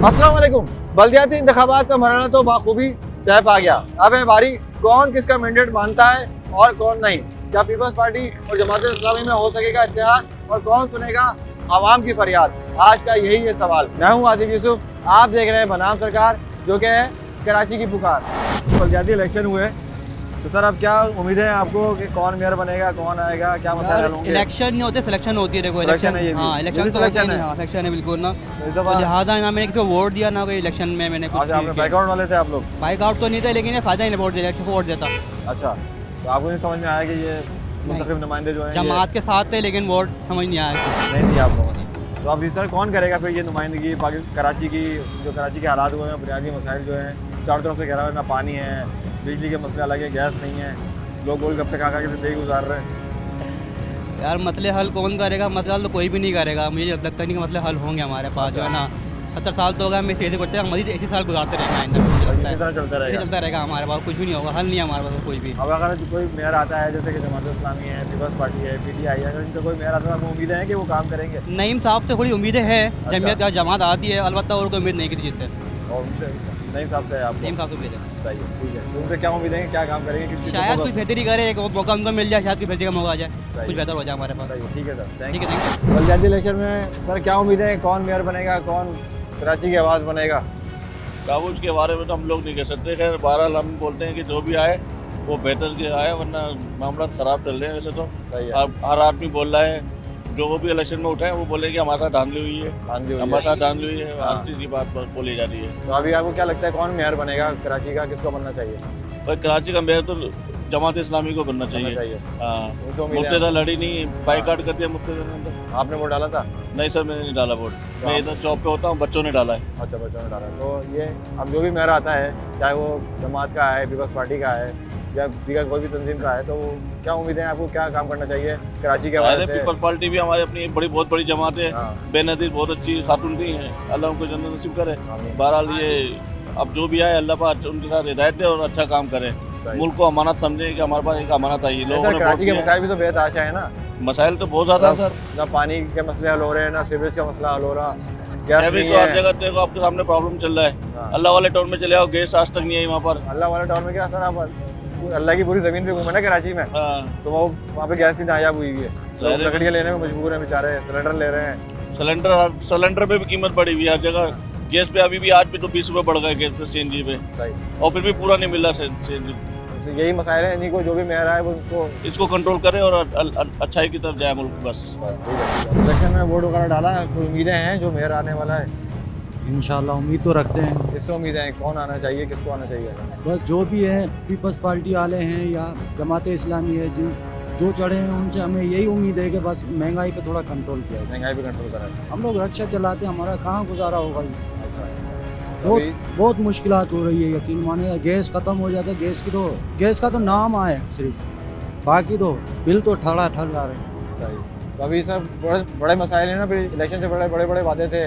अस्सलाम वालेकुम। बल्दियाती इंतखाबात का मरहला तो बाखूबी तय पा गया। अब है बारी कौन किसका मैंडेट मानता है और कौन नहीं। क्या पीपल्स पार्टी और जमात इस्लामी में हो सकेगा इत्तेहाद और कौन सुनेगा आवाम की फरियाद? आज का यही है सवाल। मैं हूँ आसिफ यूसुफ, आप देख रहे हैं बनाम सरकार, जो कि है कराची की पुकार। बल्दियाती इलेक्शन हुए तो सर अब क्या उम्मीद है आपको कि कौन मेयर बनेगा, कौन आएगा, क्या मसले होंगे? इलेक्शन नहीं होते, सिलेक्शन होती है। देखो Selection है ये इलेक्शन, भी। हाँ इलेक्शन ये भी तो होता selection है, है। हाँ इलेक्शन है बिल्कुल ना। तो इस तो दफा लिहाजा ना मैंने किसी को वोट दिया ना कोई इलेक्शन में मैंने कुछ आज आपने बैकआउट वाले थे आप लोग? बाइक आउट तो नहीं था, लेकिन ये फायदा नहीं वोट दिया, वोट देता। अच्छा, तो आपको नहीं समझ में आया कि ये मुंतखब नुमाइंदे जो हैं जमात के साथ थे लेकिन वोट समझ नहीं आया। नहीं दिया आप लोगों ने, तो अब सर कौन करेगा फिर ये नुमाइंदगी कराची की? जो कराची के हालात हुए हैं, बुनियादी मसाइल जो हैं चारों तरफ से घेरा हुआ है, ना पानी है, बिजली के मसले अलग है, गैस नहीं है, लोग गोलगप्पे खा खा के ज़िंदगी गुजार रहे हैं। यार मसले हल कौन करेगा? मसला हल तो कोई भी नहीं करेगा। मुझे लगता नहीं कि मसले हल होंगे हमारे पास, जो है ना। 70 साल तो होगा हम इसे करते हैं, मजीद इसी साल गुजारते रहेंगे आइंदा। इसी तरह चलता ऐसे रहेगा। चलता रहेगा, हमारे पास कुछ भी नहीं होगा, हल नहीं है हमारे पास कोई भी। अब अगर कोई मेयर आता है जैसे कि जमात इस्लामी है, पीपल्स पार्टी है, PTI है, अगर इनका कोई मेयर आता है तो उम्मीदें हैं कि वो काम करेंगे? नईम साहब से थोड़ी उम्मीदें हैं, जमीयत या जमात आती है, अलबत्ता और कोई उम्मीद नहीं की जिससे। और उनसे नईम साहब से आप नईम साहब से उम्मीद है, सही है, ठीक है। तो उनसे क्या उम्मीदें हैं, क्या काम करेंगे, किस चीज़ पे शायद focus? कुछ बेहतरी करे, एक मौका उनको मिल जाए, शायद कुछ बेहतरी का मौका आ जाए, सही कुछ बेहतर हो जाए हमारे पास। सही है, ठीक है सर, ठीक है, थैंक यू। बल्दियाती इलेक्शन में सर क्या उम्मीदें हैं, कौन मेयर बनेगा, कौन कराची की आवाज़ बनेगा? काबूज के बारे में तो हम लोग नहीं कह सकते। खैर बहरहाल हम बोलते हैं कि जो भी आए वो बेहतर के आए, वरना मामला ख़राब चल रहे हैं वैसे तो। सही है, हर आदमी बोल रहा है, जो वो भी इलेक्शन में उठाए वो बोले कि हमारे साथ धांधली हुई है, हाँ जी, हमारे साथ धांधली हुई है, हाँ। हर चीज़ की बात बोली जा रही है। तो अभी आपको क्या लगता है कौन मेयर बनेगा कराची का, किसको बनना चाहिए? भाई कराची का मेयर तो जमात इस्लामी को बनना बनना चाहिए। चाहिए, हाँ, उनसे उम्मीद है। मुफ्तदा लड़ी नहीं, बाइकाट कर दिया मुफ्तदा ने तो। आपने वोट डाला था? नहीं सर, मैंने नहीं डाला वोट, मैं इधर जॉब पे होता हूँ, बच्चों ने डाला है। अच्छा, बच्चों ने डाला। तो ये अब जो भी मेयर आता है, चाहे वो जमात का है, पीपल्स पार्टी का है या दीगर कोई भी तंजीम का है, तो क्या उम्मीदें हैं आपको, क्या काम करना चाहिए कराची के हवाले से? पीपल्स पार्टी भी हमारी अपनी बहुत बड़ी जमात है। हाँ, बेनज़ीर बहुत अच्छी खातून थी हैं, अल्लाह उनको जन्नत नसीब करे। आमीन। बहरहाल ये अब जो भी आए अल्लाह पाक उनके साथ हिदायत दे और अच्छा काम करें। सही। मुल्क को अमानत समझें कि हमारे पास एक अमानत आई है। नहीं लोगों सर, ने कराची के वोट मसाइल भी तो बेहद आशा है ना। दिया। मसाइल तो बहुत ज़्यादा है सर। ना पानी के मसले हल हो रहे हैं, ना सीवरेज का मसला हल हो रहा, गैस एवरी नहीं तो हर है। जगह देखो आपके सामने प्रॉब्लम चल रहा है। हाँ। अल्लाह वाले टाउन में चले आओ, गैस आज तक नहीं आई वहाँ पर। अल्लाह वाले टाउन में क्या सर, आप अल्लाह की पूरी ज़मीन पे घूमे ना कराची में, हाँ, तो वो वहाँ पे गैस की नायाब हुई है, लोग ज़ाहिर है। लकड़ियाँ लेने में मजबूर हैं बेचारे, सिलेंडर ले रहे हैं। सिलेंडर पे भी कीमत बढ़ी हुई है हर जगह। गैस पे अभी भी आज भी तो 20 रुपये बढ़ गए गैस पे, CNG पे, सही, और फिर भी पूरा नहीं मिल रहा CNG। तो यही मसाइल है, इन्हीं को जो भी मेयर आए वो उनको इसको कंट्रोल करे और अच्छाई की तरफ जाए मुल्क बस। इलेक्शन में वोट वगैरह डाला, कोई उम्मीदें हैं जो मेयर आने वाला है? इंशाल्लाह उम्मीद तो रखते हैं। किससे उम्मीदें हैं, कौन आना चाहिए, किसको आना चाहिए? बस जो भी है, पीपल्स पार्टी वाले हैं या जमात इस्लामी है, जो चढ़े हैं उनसे हमें यही उम्मीद है कि बस महंगाई पे थोड़ा कंट्रोल किया जाए। महंगाई पे कंट्रोल करा है। हम लोग रिक्शा चलाते हैं, हमारा कहाँ गुजारा होगा? तो बहुत अभी बहुत मुश्किलात हो रही है, यकीन माने। गैस ख़त्म हो जाता है, गैस का तो नाम आए सिर्फ, बाकी तो बिल तो ठड़ा ठड़ जा रहे हैं। सही। तो अभी सब बड़े मसाइल हैं ना, फिर इलेक्शन से बड़े वादे थे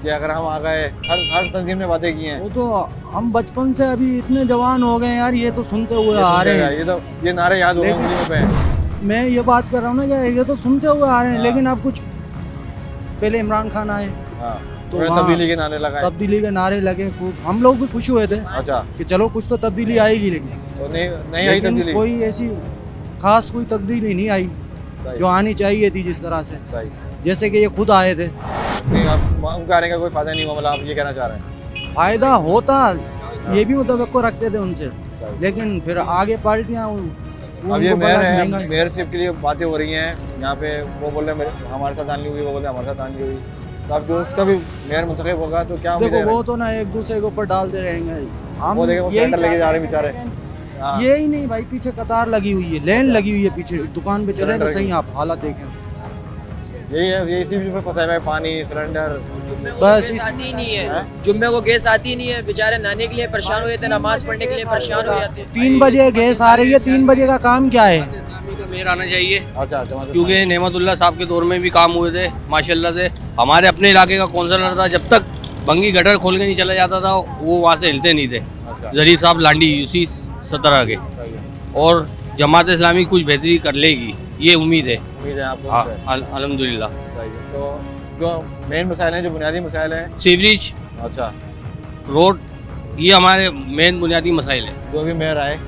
कि अगर हम आ गए, हर तंजीम ने वादे किए हैं। वो तो हम बचपन से अभी इतने जवान हो गए यार, ये तो सुनते हुए आ रहे हैं। ये नारे याद हो गए लेकिन- उंगलियों पे। मैं ये बात कर रहा हूँ ना कि ये तो सुनते हुए आ रहे हैं, हाँ। लेकिन अब कुछ पहले इमरान खान आए हाँ, तो तो वहाँ तब्दीली के नारे लगाए। तब्दीली के नारे लगे खूब, हम लोग भी खुश हुए थे अच्छा, कि चलो कुछ तो तब्दीली आएगी, लेकिन तो नहीं आई तब्दीली। कोई ऐसी खास कोई तब्दीली नहीं आई सही, जो आनी चाहिए थी जिस तरह से, सही। जैसे कि ये खुद आए थे। नहीं, अब उनका आने का कोई फायदा नहीं हुआ, मतलब आप ये कहना चाह रहे हैं? फायदा होता, ये भी तो रखते थे उनसे, सही। लेकिन फिर आगे पार्टियां अब ये मेयर है, मेयरशिप के लिए बातें हो रही हैं यहाँ पे, वो बोल रहे हैं हमारे साथ आनी हुई, वो बोल रहे हैं हमारे साथ आनी हुई। तो अब जो उसका भी मेयर मुंतखब होगा तो क्या उम्मीद देखो है? वो तो ना एक दूसरे के ऊपर डालते रहेंगे। हम वो देखो, वो यही सिलेंडर लेके जा रहे हैं बेचारे। हाँ, यही नहीं भाई, पीछे कतार लगी हुई है, लेन लगी हुई है पीछे, दुकान पे चले तो सिलेंडर सही की। आप हालत देखें। यही है, ये इसी चीज़ पे फंसा हुआ है, पानी, सिलेंडर। जुम्मे को बस गैस आती ही नहीं हैं? है, जुम्मे को गैस आती ही नहीं है, बेचारे नहाने के लिए परेशान हो जाते हैं, नमाज पढ़ने के लिए परेशान हो जाते हैं। 3 बजे गैस आ रही है, 3 बजे का काम क्या है? इस्लामी का मेयर आना चाहिए, अच्छा, क्योंकि नेमतुल्लाह साहब के दौर में भी काम हुए थे माशाल्लाह से। हमारे अपने इलाके का कौंसलर था, जब तक बंगी गटर खोल के नहीं चला जाता था वो वहाँ से हिलते नहीं थे। अच्छा, जरी साहब लांडी UC 17 के, सही है, और जमात इस्लामी कुछ बेहतरी कर लेगी, ये उम्मीद है। उम्मीद है आपको हाँ उनसे? अल्हम्दुलिल्लाह। सही है। तो जो मेन मसाइल हैं, जो बुनियादी मसाइल हैं, सीवरेज अच्छा, रोड, ये हमारे मेन बुनियादी मसाइल है। जो भी मेयर आए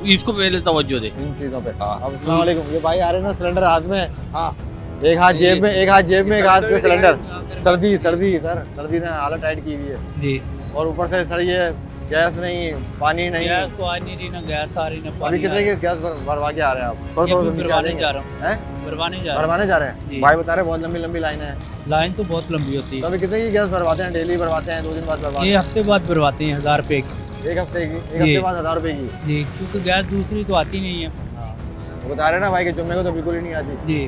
इसको पहले तवज्जो दे। इन चीजों पे। हाँ। अब अस्सलाम वालेकुम, ये भाई आ रहे हैं ना सिलेंडर हाथ में, हाँ, एक हाथ जेब में, एक हाथ जेब में, एक हाथ पे सिलेंडर। सर्दी सर्दी सर, सर्दी ने हालत टाइट की हुई है जी। और ऊपर से सर ये गैस नहीं, पानी नहीं। गैस तो आ नहीं रही ना, गैस आ रही ना अभी पानी। कितने की गैस भरवा के आ रहे हैं आप? थोड़ा थोड़ा नीचे आ भरवाने जाएंगे। जा रहा हूँ, हैं? भरवाने जा रहा भरवाने जा रहे हैं जी। भाई बता रहे हैं बहुत लंबी लंबी लाइनें हैं। हूँ। लाइन तो बहुत लंबी होती तो है। अभी कितने की गैस भरवाते हैं? डेली भरवाते हैं, 2 दिन बाद भरवाते ये हफ्ते बाद भरवाते हैं 1000 रुपए की। हैं? एक हफ्ते की, एक जी। हफ्ते बाद 1000 रुपए की। जी, क्योंकि गैस दूसरी तो आती नहीं है। वो बता रहे हैं ना भाई कि जुम्मे को तो बिल्कुल ही नहीं आती। जी।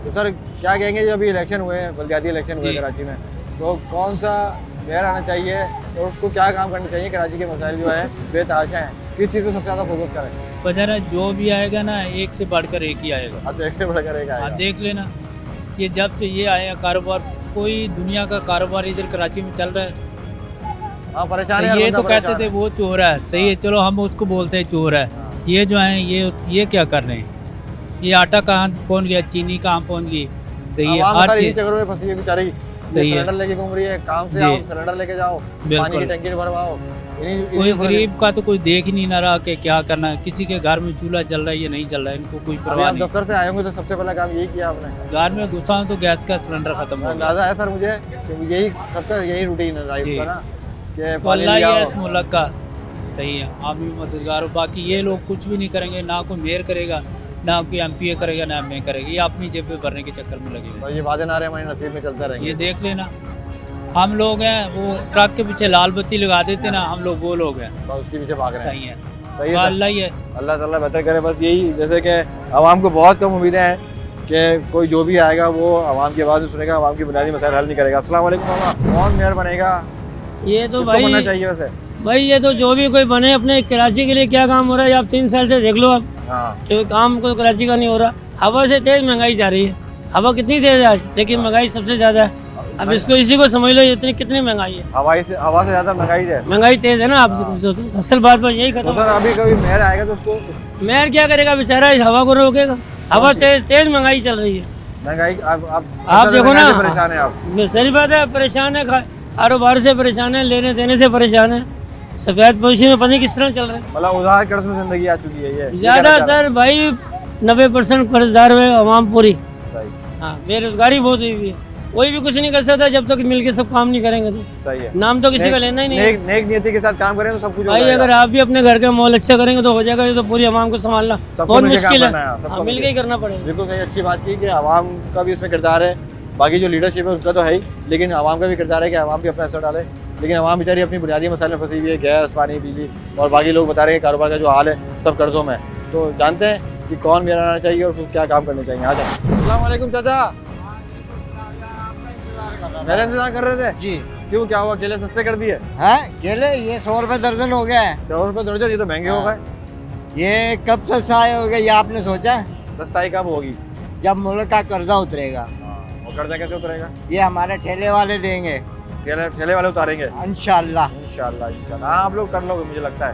तो सर क्या कहेंगे, जब अभी इलेक्शन हुए हैं, बल्दियाती इलेक्शन हुए जी। कराची में, तो कौन सा मेयर आना चाहिए और उसको क्या काम करना चाहिए? कराची के मसाइल जो है बेतहाशा हैं, किस चीज़ को सबसे ज़्यादा फोकस करें? वजह जो भी आएगा ना, एक से बढ़कर एक ही आएगा। अब तो एक से बड़ा करेगा हाँ, देख लेना, ये जब से ये आया कारोबार, कोई दुनिया का कारोबार इधर कराची में चल रहा है। हाँ, परेशान है, ये हर तो बंदा कहते परेशान थे है। वो चोर है, सही है, चलो हम उसको बोलते हैं चोर है। ये जो है ये क्या कर रहे हैं? ये आटा कहाँ पहुँच गया, चीनी कहाँ पहुँच गई, सही है, आवाम हर सारी चीज। चक्करों में फंसी है बेचारी। ये सही है। सिलेंडर लेके घूम रही है, काम से जी। आओ सिलेंडर लेके जाओ, पानी की बिल्कुल। टंकी भरवाओ। कोई गरीब का तो कोई देख ही नहीं ना रहा कि क्या करना है। किसी के घर में चूल्हा जल रहा है या नहीं जल रहा है, इनको कोई अभी परवाह आप नहीं। दफ्तर से आए होंगे तो सबसे पहला काम यही किया आपने? घर में घुसा हूं तो गैस का सिलेंडर खत्म हो गया। अंदाजा है सर मुझे कि यही सबका यही रूटीन है लाइफ जी। का ना, कि तो पानी अल्लाह ही लिया है हो। इस मुल्क का, सही है, आमी मददगार हो। बाकी ये लोग कुछ भी नहीं करेंगे, ना कोई मेयर करेगा, ना कोई MPA करेगा, ना MA करेगा। ये अपनी जेब पे भरने के चक्कर में लगे हुए हैं। और ये वादे नारे हमारे नसीब में चलते रहेंगे। ये देख लेना, हम लोग हैं वो ट्रक के पीछे लाल बत्ती लगा देते ना, हम लोग वो लोग हैं, बस उसके पीछे भाग रहे हैं। सही है, सही है सर। अल्लाह ही है। अल्लाह ताला बेहतर करे, बस यही, जैसे कि आवाम को बहुत कम उम्मीदें हैं कि कोई जो भी आएगा वो आवाम की आवाज़ सुनेगा, आवाम की बुनियादी मसाइल हल नहीं करेगा। अस्सलाम वालेकुम मामा, कौन मेयर बनेगा? ये तो किसको बनना भाई चाहिए वैसे? भाई ये तो जो भी कोई बने, अपने कराची के लिए क्या काम हो रहा है, आप 3 साल से देख लो आप, हाँ, कि काम को कराची का नहीं हो रहा। हवा से तेज महंगाई जा रही है, हवा कितनी तेज है आज, लेकिन महंगाई सबसे ज्यादा है। अब इसको इसी को समझ लो, इतनी कितनी महंगाई है, हवा से ज़्यादा महंगाई है। महंगाई तेज है ना। आप असल बात पर यही तो खत्म। सर अभी कभी मेयर आएगा तो उसको मेयर क्या करेगा बेचारा, इस हवा को रोकेगा? हवा तेज महंगाई चल रही है। महंगाई आप देखो ना, परेशान है आप। सही बात है, परेशान है, कारोबार से परेशान है, लेने देने से परेशान है, सफेद पोशी में पता नहीं किस तरह चल रहा है। मतलब उधार कर्ज में जिंदगी आ चुकी है ये ज्यादा सर भाई, 90% कर्जदार है आवाम पूरी। सही हाँ, बेरोजगारी बहुत हुई है, कोई भी कुछ नहीं कर सकता जब तक मिलके सब काम नहीं करेंगे तो। सही है। नाम तो किसी का लेना ही नहीं है। नेक नियति के साथ काम करें तो सब कुछ हो भाई जाएगा। अगर आप भी अपने घर का माहौल अच्छा करेंगे तो हो जाएगा, ये तो पूरी आवाम को संभालना सबको बहुत मिलके काम मुश्किल है। करना है, सबको हाँ, मिलके ही करना पड़ेगा। बिल्कुल सही, अच्छी बात की कि आवाम का भी इसमें किरदार है। बाकी जो लीडरशिप है उसका तो है ही, लेकिन आवाम का भी किरदार है कि आवाम भी अपना असर डाले। लेकिन आवाम बेचारी अपनी बुनियादी मसाइल में फंसी हुई है, गैस, पानी, बिजली, और बाकी लोग बता रहे हैं कारोबार का जो हाल है सब कर्जों में है। तो जानते हैं कि कौन मेयर आना चाहिए और क्या काम करने चाहिए। आ जाए। अस्सलाम वालेकुम चाचा, मेरा इंतजार कर रहे थे जी। क्यों, क्या हुआ? केले सस्ते कर दिए? है केले ये 100 रुपए दर्जन हो गया है। 100 रुपये दर्जन? ये तो महंगे हो गए। ये कब सस्ता हो गया, ये आपने सोचा? सस्ताई कब होगी? जब मुल्क का कर्जा उतरेगा। और कर्जा कैसे उतरेगा? ये हमारे ठेले वाले देंगे ठेले वाले उतारेंगे इंशाल्लाह। इंशाल्लाह इंशाल्लाह। हाँ, आप लोग कर लोगे, मुझे लगता है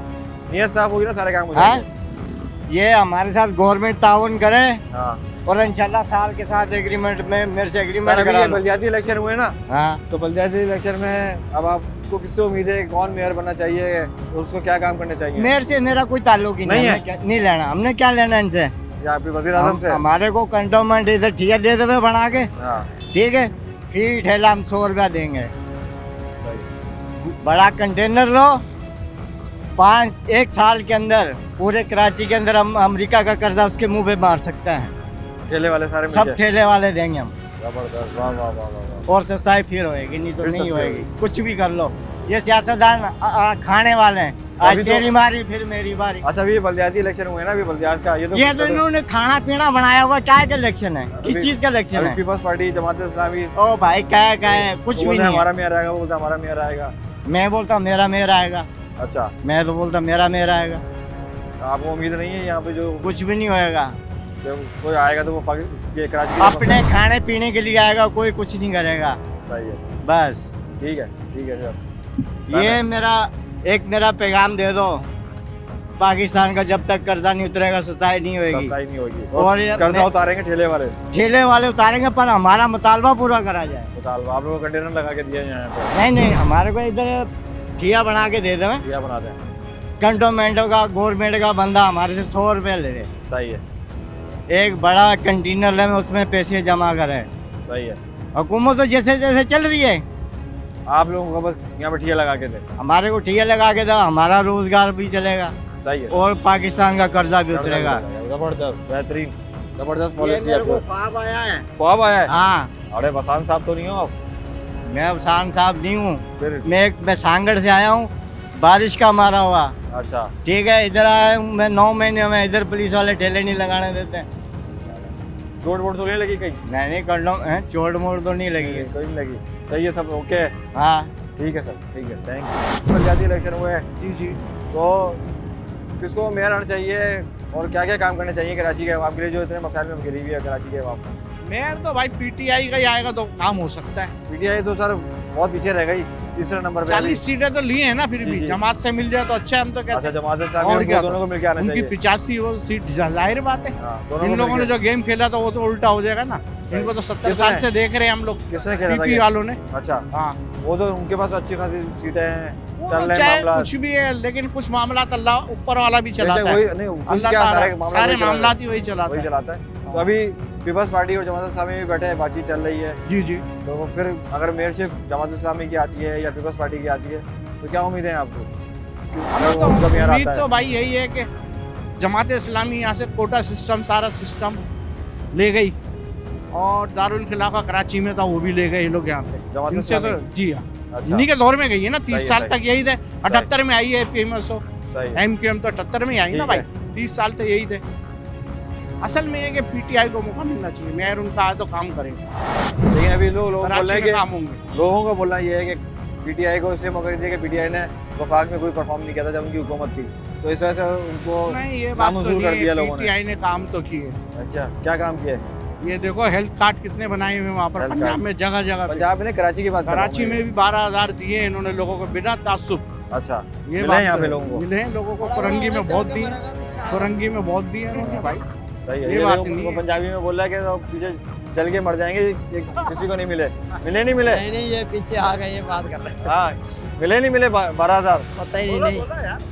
नियत साफ होगी ना, सारे काम हो हाँ? जाएंगे। ये हमारे साथ गवर्नमेंट ताउन करे हाँ, और इंशाल्लाह साल के साथ एग्रीमेंट में मेरे से सर, एग्रीमेंट अभी करा ये लो। बल्दियाती इलेक्शन हुए ना, हाँ, तो बल्दियाती इलेक्शन में अब आपको किससे उम्मीद है, कौन मेयर बनना चाहिए, उसको क्या काम करने चाहिए? मेरे से मेरा कोई ताल्लुक ही नहीं नहीं है? है। नहीं लेना, हमने क्या लेना इनसे? या आपके वजीर आजम से? हमारे को कंटोनमेंट इधर ठीक दे देवे बना के, हाँ, ठीक है, फी ठेला हम 100 रुपया देंगे। सही। बड़ा कंटेनर लो, 1 साल के अंदर पूरे कराची के अंदर हम अमेरिका का कर्जा उसके मुंह पे मार सकते हैं। ठेले वाले सारे सब मिलके? ठेले वाले देंगे हम, जबरदस्त, वाह वाह वाह वाह। और सस्ताई फिर होएगी, नहीं तो फिर नहीं सस्ती होएगी। होगी। कुछ भी कर लो, ये सियासतदान खाने वाले हैं। आज अभी तो- तेरी बारी फिर मेरी बारी। अच्छा, अभी ये बल्दियाती इलेक्शन हुए ना, अभी बल्दियात का ये तो इन्होंने खाना पीना बनाया हुआ, क्या का इलेक्शन है, किस अभी- चीज का इलेक्शन अभी है? पीपल्स पार्टी, जमात इस्लामी, ओ भाई क्या है, कुछ भी नहीं है। हमारा मेयर आएगा, वो बोलता हमारा मेयर आएगा। मैं बोलता मेरा मेयर आएगा, अच्छा, मैं तो बोलता मेरा मेयर आएगा। आपको उम्मीद नहीं है यहाँ पे जो कुछ भी नहीं होएगा, जब कोई आएगा तो वो ये कराची के अपने खाने पीने के लिए आएगा, कोई कुछ नहीं करेगा। सही है, बस ठीक है सर। ये मेरा पैगाम दे दो पाकिस्तान का जब तक कर्जा नहीं उतरेगा सफाई नहीं होगी। सफाई नहीं होगी और ये कर्जा उतारेंगे ठेले वाले उतारेंगे पर हमारा मुतालबा पूरा करा जाए। आप लोगों को कंटेनर लगा के दिया यहाँ पे नहीं नहीं, हमारे को इधर ठिया बना के दे दे। क्या बनाते हैं? कंटोनमेंटों का गवर्नमेंट का बंदा हमारे से 100 रुपये ले रहे। सही है, एक बड़ा कंटेनर ले उसमें पैसे जमा करे। सही है। हुकूमत तो जैसे जैसे चल रही है, आप लोगों को बस यहाँ पे ठिया लगा के दे। हमारे को ठिया लगा के दो, हमारा रोजगार भी चलेगा सही है, और पाकिस्तान का कर्जा भी उतरेगा। जबरदस्त, बेहतरीन, जबरदस्त ये पॉलिसी मेरे को है। ख्वाब आया है। ख्वाब आया है? हाँ, अरे बसान साहब तो नहीं हो आप? मैं उसान साहब नहीं हूँ, फिर मैं सांगड़ से आया हूँ, बारिश का मारा हुआ। अच्छा, ठीक है, इधर आया हूँ मैं 9 महीने में, इधर पुलिस वाले ठेले नहीं लगाने देते। चोट वोट तो नहीं लगी कहीं? नहीं कर लो, चोट मोड़ तो नहीं लगी है। कोई नहीं लगी। सही है, सब ओके है? हाँ ठीक है सर, ठीक है, थैंक यू। पंचायती इलेक्शन हुए हैं जी जी। तो किसको मेयर आना चाहिए और क्या क्या काम करने चाहिए कराची के अवाम के लिए, जो इतने मसाइल में घिरी हुई है कराची के अवाम? मेयर तो भाई पीटीआई का ही आएगा तो काम हो सकता है। पीटीआई तो सर बहुत पीछे रह गई, तीसरे नंबर पे। 40 सीटें तो लिए हैं ना, फिर जी, भी जी। जमात से मिल जाए तो अच्छा है, हम तो कहते अच्छा, हैं। जमात और इस्लामी क्या? दोनों को मिलकर आना उनकी चाहिए। 85 वो सीट जाहिर बात है। हाँ, दोनों इन को लोगों ने मिलके। जो गेम खेला था वो तो उल्टा हो जाएगा ना। इनको तो 70 किसने? साल से देख रहे हैं हम लोग, किसने खेला था पीपी ये? वालों ने। अच्छा, हाँ, वो तो उनके पास अच्छी खासी सीटें हैं, वो चल तो रहे चाहे मामला। कुछ भी है, लेकिन कुछ मामला अल्लाह ऊपर वाला भी चलाता वही है। नहीं, कुछ अल्लाह क्या ताला वही सारे चला मामला रहा ही वही है, चलाता वही है। चलाता है। तो अभी पीपल्स पार्टी और जमात इस्लामी भी बैठे हैं, बातचीत चल रही है। जी जी। तो फिर अगर मेयरशिप जमात इस्लामी की आती है या पीपल्स पार्टी की आती है तो क्या उम्मीद है आपको? हमें तो उनका मेयर उम्मीद आता तो है। भाई यही है कि जमात इस्लामी यहाँ से कोटा सिस्टम, सारा सिस्टम ले गई, और दारुल खिलाफा कराची में था वो भी ले गए ये लोग यहाँ से। जमात इनसे तो इस्लामी? जी हाँ, अच्छा, इन्हीं के दौर में गई है ना। 30 सही है, साल सही। तक यही थे। 78 में आई है पीएमएस, सही है। एमक्यूएम तो 78 में आई ना ठीक भाई। है। 30 साल से यही थे। असल में ये कि पीटीआई को मौका मिलना चाहिए, मेयर उनका आए तो काम करेगा, लेकिन अभी लोग बोल कराची रहे में हैं काम होंगे। कि लोगों का बोलना ये है कि पीटीआई को इसलिए मौका नहीं दिया कि पीटीआई ने वफाक में कोई परफॉर्म नहीं किया था जब उनकी हुकूमत थी, तो इस वजह से उनको नहीं, ये बात तो नामंजूर कर नहीं दिया है, लोगों ने। पीटीआई ने काम तो किए। अच्छा, क्या काम किया है? ये देखो हेल्थ कार्ड कितने बनाए हुए वहाँ पर हेल्थ पंजाब कार्ड। में, जगह जगह पे। पंजाब में कराची की बात कर रहा हूँ कराची मैं। में भी 12,000 दिए इन्होंने लोगों को बिना तासुब। अच्छा, ये मिले बात यहाँ तो पे है। लोगों को? मिले हैं लोगों को, फरंगी में बहुत दिए, फरंगी में बहुत दिए इन्होंने भाई। सही है। ये बात देखो, नहीं वो है। पंजाबी में बोल रहा है कि तो पीछे जल के मर जाएंगे, ये किसी को नहीं मिले। मिले नहीं मिले? नहीं, ये पीछे आ गए, ये बात कर रहे हैं। हाँ, मिले नहीं मिले 12,000? पता ही नहीं,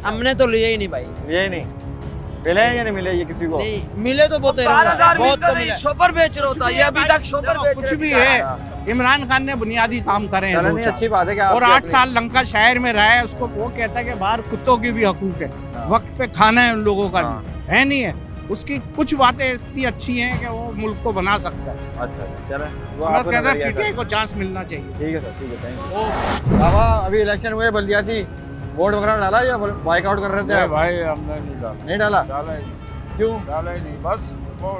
हमने तो लिए ही नहीं भाई। ये नहीं मिले हैं या नहीं मिले ये किसी को? नहीं मिले तो बहुत बहुत कम मिले। शोपर बेच रहा होता है, ये अभी तक शोपर बेच कुछ भी है, इमरान खान ने बुनियादी काम करे हैं चलो दो नहीं, चार। अच्छी बात है कि और आपकी 8 अपनी- साल लंका शहर में रहा है, उसको वो कहता है कि बाहर कुत्तों की भी हकूक है, वक्त पे खाना है उन लोगों का हाँ। है नहीं है। उसकी कुछ बातें इतनी अच्छी हैं कि वो मुल्क को बना सकता है। अच्छा, चलो वो हम आपको कहते हैं नजरिया पीटीआई सर। को चांस मिलना चाहिए। ठीक है सर, ठीक है, थैंक यू। बाबा, अभी इलेक्शन हुए बल्दियाती, वोट वगैरह डाला या बाइकआउट कर रहे थे आप? भाई हमने नहीं डाला, नहीं डाला? डाला ही नहीं, क्यों? डाला ही नहीं, बस वो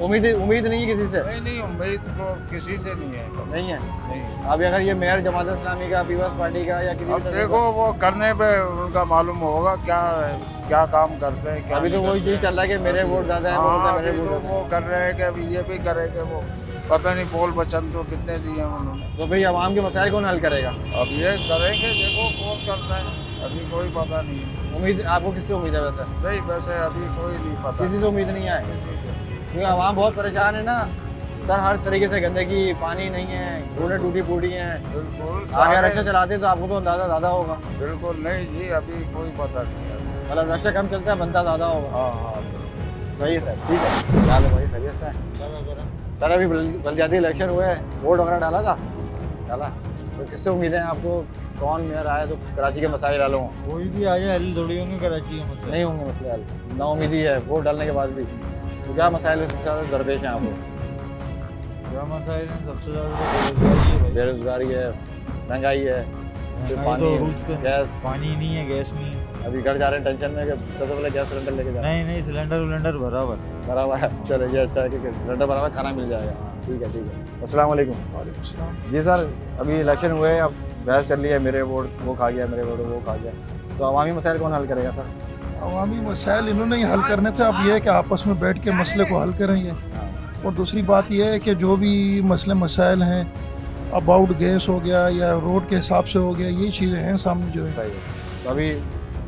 उम्मीद नहीं है किसी से? नहीं उम्मीद तो किसी से नहीं है, बस। नहीं है। नहीं। अभी अगर ये मेयर जमात इस्लामी का, पीपल्स पार्टी का या किसी अब भी तरह देखो वो करने पे उनका मालूम होगा क्या क्या काम करते हैं, का- क्या अभी तो नहीं वही करते चीज चल रहा है कि मेरे अभी- वोट ज्यादा है, हाँ, मेरे अभी वोट तो ज्यादा वो कर रहे हैं कि अभी ये भी करेंगे, वो पता नहीं बोल बचन तो कितने दिए हैं उन्होंने। है। तो फिर आवाम के मसाइल कौन हल करेगा? अब ये करेंगे, देखो कौन करता है, अभी कोई पता नहीं है। उम्मीद आपको किससे उम्मीद है वैसे? नहीं वैसे अभी कोई नहीं पता। किसी से उम्मीद नहीं है, क्योंकि आवाम बहुत परेशान है ना सर, हर तरीके से गंदगी, पानी नहीं है, रोडें टूटी फूटी हैं। बिल्कुल आगे सारे- रक्षा चलाते तो आपको तो अंदाजा ज्यादा होगा। बिल्कुल नहीं जी, अभी कोई पता नहीं है। मतलब रक्षा कम चलता है, बनता ज्यादा होगा। हाँ सही है सर, ठीक है। डालो भाई, खैरियत से हैं? सर अभी बल्दियाती इलेक्शन हुए, वोट वगैरह डाला था? डाला। तो किससे उम्मीद है आपको, कौन मेयर आया तो कराची के मसाइल हल हों? कोई भी आया हल थोड़ी होंगे कराची के मसले। नहीं होंगे मसले हल, ना उम्मीद ही है वोट डालने के बाद भी। तो क्या मसाइल सबसे ज़्यादा दरपेश हैं आपको? क्या मसाइल हैं? सबसे ज़्यादा तो बेरोजगारी है भाई। बेरोजगारी है, महंगाई है, फिर महंगाई पानी तो है, अरूज पे, गैस। पानी नहीं है, गैस नहीं है। अभी घर जा रहे हैं टेंशन में कि सबसे पहले गैस सिलेंडर लेके जा रहे हैं। नहीं सिलेंडर विलेंडर बराबर। भरा हुआ है, चलो ये अच्छा है कि सिलेंडर भरा हुआ है, खाना मिल जाएगा। ठीक है, ठीक है। अस्सलाम वालेकुम। जी सर, अभी इलेक्शन हुए, अब बहस चल रही है, मेरे वोट वो खा गया, मेरे वोट वो खा गया, तो अवामी मसाइल कौन हल करेगा सर? अवामी मसाइल इन्होंने ही हल करने थे, अब ये है कि आपस में बैठ के मसले को हल करेंगे। और दूसरी बात यह है कि जो भी मसले मसाइल हैं, अबाउट गैस हो गया या रोड के हिसाब से हो गया, ये चीज़ें हैं सामने जो है। सही है। तो अभी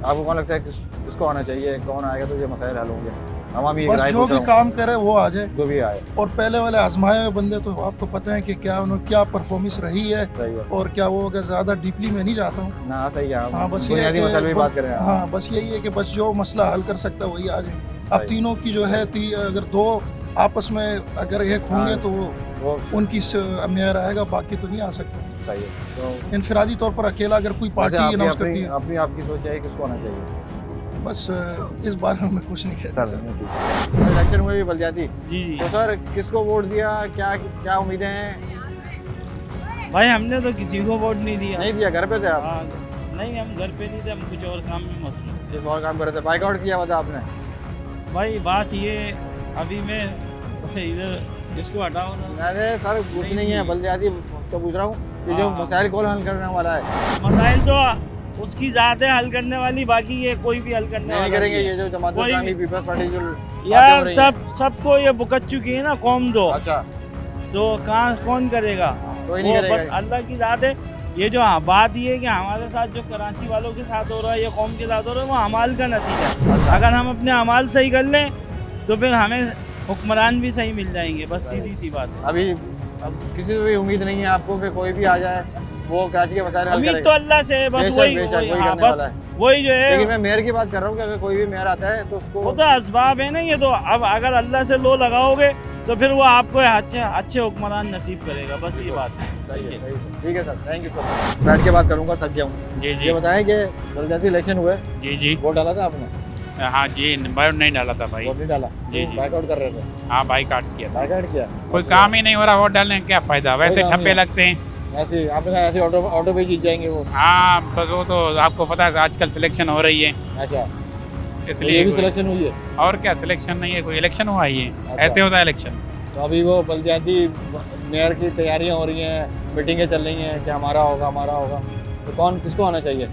आपको कौन लगता है किसको आना चाहिए, कौन आएगा तो ये मसाइल हल होंगे? हमारी बस जो भी काम करे वो आ जाए, जो भी आए। और पहले वाले आजमाए हुए बंदे तो आपको पता है कि क्या उन्होंने क्या परफॉर्मेंस रही है सही है और क्या वो होगा। ज़्यादा डीपली में नहीं जाता हूँ। ना, सही है। हाँ बस ये है बुनियादी मसाइल की बात कि करें। हाँ बस यही है कि बस जो मसला हल कर सकता है वही आ जाए। अब तीनों की जो है अगर दो आपस में अगर एक होंगे तो वो उनकी मेयर आएगा, बाकी तो नहीं आ सकता। सही है। तो इनफरादी तौर पर अकेला अगर कोई पार्टी अनाउंस करती है, अपनी आपकी सोच है किसको आना चाहिए? बस इस बारे में मैं कुछ नहीं कहता। इलेक्शन हुए भी बलदियाती जी तो सर किसको वोट दिया, क्या क्या उम्मीदें हैं? भाई हमने तो किसी को वोट नहीं दिया। नहीं दिया, घर पे थे आप? नहीं, हम घर पे नहीं थे, हम कुछ और काम में मसरूफ। जिस और काम कर रहे थे, बाइकआउट किया हुआ था आपने? भाई बात ये अभी मैं इधर इसको हटाओ ना। अरे सर कुछ नहीं है, बलदियाती उसको पूछ रहा हूँ कि जो मसाइल कौन हल करने वाला है? मसाइल तो उसकी ज़ात है हल करने वाली, बाकी ये कोई भी हल करने नहीं करेंगे। ये जो जमात इस्लामी पीपल्स पार्टी जो यार सबको ये बुकत चुकी है ना कौम दो। अच्छा, तो कहाँ कौन करेगा? कोई नहीं वो करेगा। बस अल्लाह की ज़ात है। ये जो बात ये है कि हमारे साथ जो कराची वालों के साथ हो रहा है, ये कौम के साथ हो रहा है, वो अमाल का नतीजा है। अगर हम अपने अमाल सही कर लें तो फिर हमें हुक्मरान भी सही मिल जाएंगे। बस सीधी सी बात है। अभी अब किसी से भी उम्मीद नहीं है आपको कि कोई भी आ जाए वो कराची के मसाइल हल उम्मीद करेगा? तो अल्लाह से है, बस वही बस बस वही जो है। लेकिन मैं मेयर की बात कर रहा हूँ कि अगर कोई भी मेयर आता है तो उसको वो तो असबाब है ना। ये तो अब अगर अल्लाह से लो लगाओगे तो फिर वो आपको अच्छे हुक्मरान नसीब करेगा। बस ये बात है। सही है, सही है। ठीक है sir, thank you so much. बैठ के बात करूँगा, थक गया हूँ। जी ये बताएं कि बलदियाती इलेक्शन हुए, जी जी। वोट डाला था आपने? हाँ जी, वोट नहीं डाला था भाई। वोट नहीं डाला? जी जी। बाइकआउट कर रहे थे? हाँ बाइकआउट किया था। बाइकआउट किया? कोई काम ही नहीं हो रहा, वोट डालने का क्या फायदा? वैसे कोई काम ठप्पे नहीं। लगते हैं। ऐसे आपने कहा ऐसे ऑटो पे जीत जाएंगे वो? हाँ बस वो तो आपको पता है आजकल सिलेक्शन हो रही है, अच्छा, तो इसलिए ये भी सिलेक्शन हुई है? और क्या सिलेक्शन नहीं है, कोई इलेक्शन हुआ ही है। अच्छा। ऐसे होता है इलेक्शन। तो अभी वो बलदियाती मेयर की तैयारियां हो रही हैं, मीटिंगें चल रही हैं कि हमारा होगा, तो कौन किसको आना चाहिए?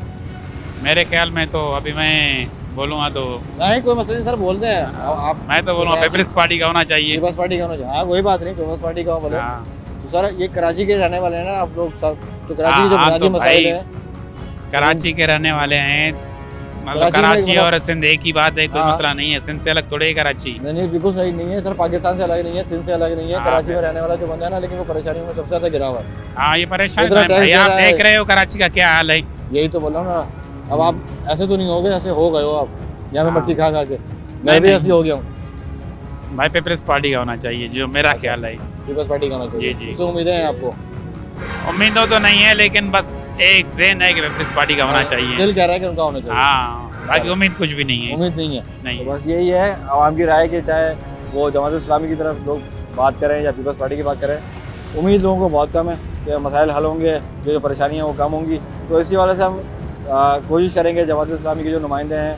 मेरे ख्याल में तो अभी मैं बोलूँगा तो नहीं, कोई मसला नहीं सर, बोलते हैं आप। मैं तो बोलूँगा पीपल्स पार्टी का होना चाहिए। पीपल्स पार्टी का होना चाहिए। हाँ कोई बात नहीं, पीपल्स पार्टी का हो बोले। हाँ तो सर ये कराची के रहने वाले हैं ना आप लोग सब, तो कराची के जो हाँ, बुनियादी तो मसाइल भाई, हैं। कराची के रहने वाले हैं, मतलब कराची में कराची मतलब- और सिंध एक ही बात है, कोई हाँ। मसला नहीं है। सिंध से अलग थोड़े ही कराची। नहीं बिल्कुल सही नहीं है सर, पाकिस्तान से अलग नहीं है, सिंध से अलग नहीं है। हाँ, कराची में रहने वाला जो बंदा है ना, लेकिन वो परेशानियों में सबसे ज़्यादा गिरा हुआ है। हाँ ये परेशान इतना है भाई, टैक्स आप दे रहा देख है। रहे हो कराची का क्या हाल है। यही तो बोल रहा हूँ ना। अब आप ऐसे तो नहीं हो गए, ऐसे हो गए हो आप यहाँ पे हाँ। मट्टी खा के। नहीं, मैं भी नहीं। ऐसे हो गया हूँ। भाई पीपल्स पार्टी का होना चाहिए, जो मेरा ख्याल है। पीपल्स पार्टी का होना चाहिए। जी, जी। इससे उम्मीदें हैं आपको? उम्मीदों तो नहीं है, लेकिन बस एक ज़हन है कि पीपल्स पार्टी का होना चाहिए। दिल कह रहा है कि उनका होना चाहिए। हाँ बाकी उम्मीद कुछ भी नहीं है। उम्मीद नहीं है। नहीं तो बस यही है आवाम की राय कि चाहे वो जमात इस्लामी की तरफ लोग बात करें या पीपल्स पार्टी की बात करें, उम्मीद लोगों को बहुत कम है कि मसाइल हल होंगे, जो परेशानियाँ वो कम होंगी। तो इसी वाले से हम कोशिश करेंगे जमात इस्लामी के जो नुमाइंदे हैं,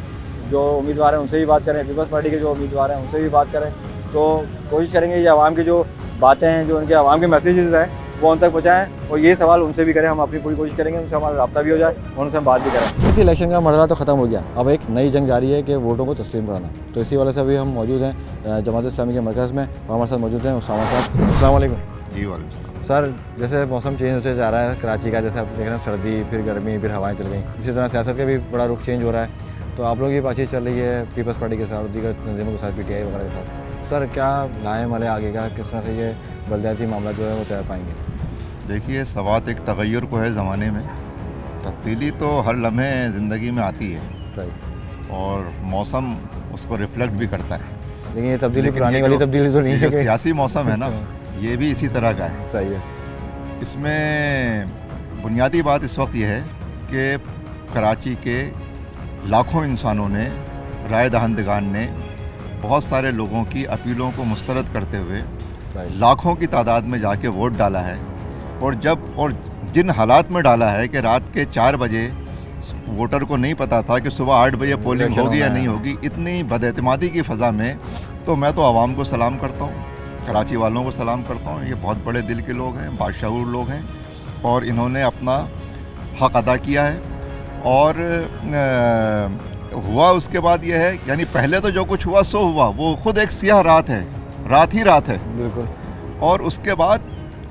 जो उम्मीदवार हैं, उनसे भी बात करें, पीपल्स पार्टी के जो उम्मीदवार हैं उनसे भी बात करें। तो कोशिश करेंगे ये आवाम की जो बातें हैं, जो उनके आवाम के मैसेजेस हैं, वो उन तक पहुँचाएँ और ये सवाल उनसे भी करें। हम अपनी पूरी कोशिश करेंगे उनसे हमारा रब्ता भी हो जाए और उनसे हम बात भी करें। क्योंकि इलेक्शन का मरहला तो ख़त्म हो गया, अब एक नई जंग जारी है कि वोटों को तस्लीम कराना। तो इसी वाले से अभी हम मौजूद हैं जमात इस्लामी के मरकज़ में और हमारे साथ मौजूद हैं उसामा साहब। अस्सलाम वालेकुम। जी वालेकुम। सर जैसे मौसम चेंज होते जा रहा है कराची का, जैसे आप देख रहे हैं सर्दी, फिर गर्मी, फिर हवाएं चल गई, इसी तरह सियासत का भी बड़ा रुख चेंज हो रहा है। तो आप लोगों की बातचीत चल रही है पीपल्स पार्टी के साथ, दीगर तंजीमों के साथ, PTI वगैरह के साथ। सर क्या लाए मले आगे का, किस तरह से ये बलदियाती मामला जो है वो तैर पाएंगे? देखिए सवात एक तगय्युर को है ज़माने में, तब्दीली तो हर लम्हे ज़िंदगी में आती है। सही। और मौसम उसको रिफ्लेक्ट भी करता है। लेकिन ये तब्दीली लेकिन पुरानी ये वाली जो- तब्दीली तो नहीं ये है जो कि- सियासी मौसम है ना, ये भी इसी तरह का है। सही है। इसमें बुनियादी बात इस वक्त यह है कि कराची के लाखों इंसानों ने, राय दहंदगान ने बहुत सारे लोगों की अपीलों को मुस्तरद करते हुए लाखों की तादाद में जाके वोट डाला है। और जिन हालात में डाला है कि रात के 4 बजे वोटर को नहीं पता था कि सुबह 8 बजे पोलिंग होगी या नहीं होगी, इतनी बदएतमादी की फ़ज़ा में, तो मैं तो आवाम को सलाम करता हूँ, कराची वालों को सलाम करता हूँ। ये बहुत बड़े दिल के लोग हैं, बाशऊर लोग हैं और इन्होंने अपना हक़ अदा किया है। और हुआ उसके बाद ये है, यानी पहले तो जो कुछ हुआ सो हुआ, वो ख़ुद एक सियाह रात है, रात ही रात है। बिल्कुल। और उसके बाद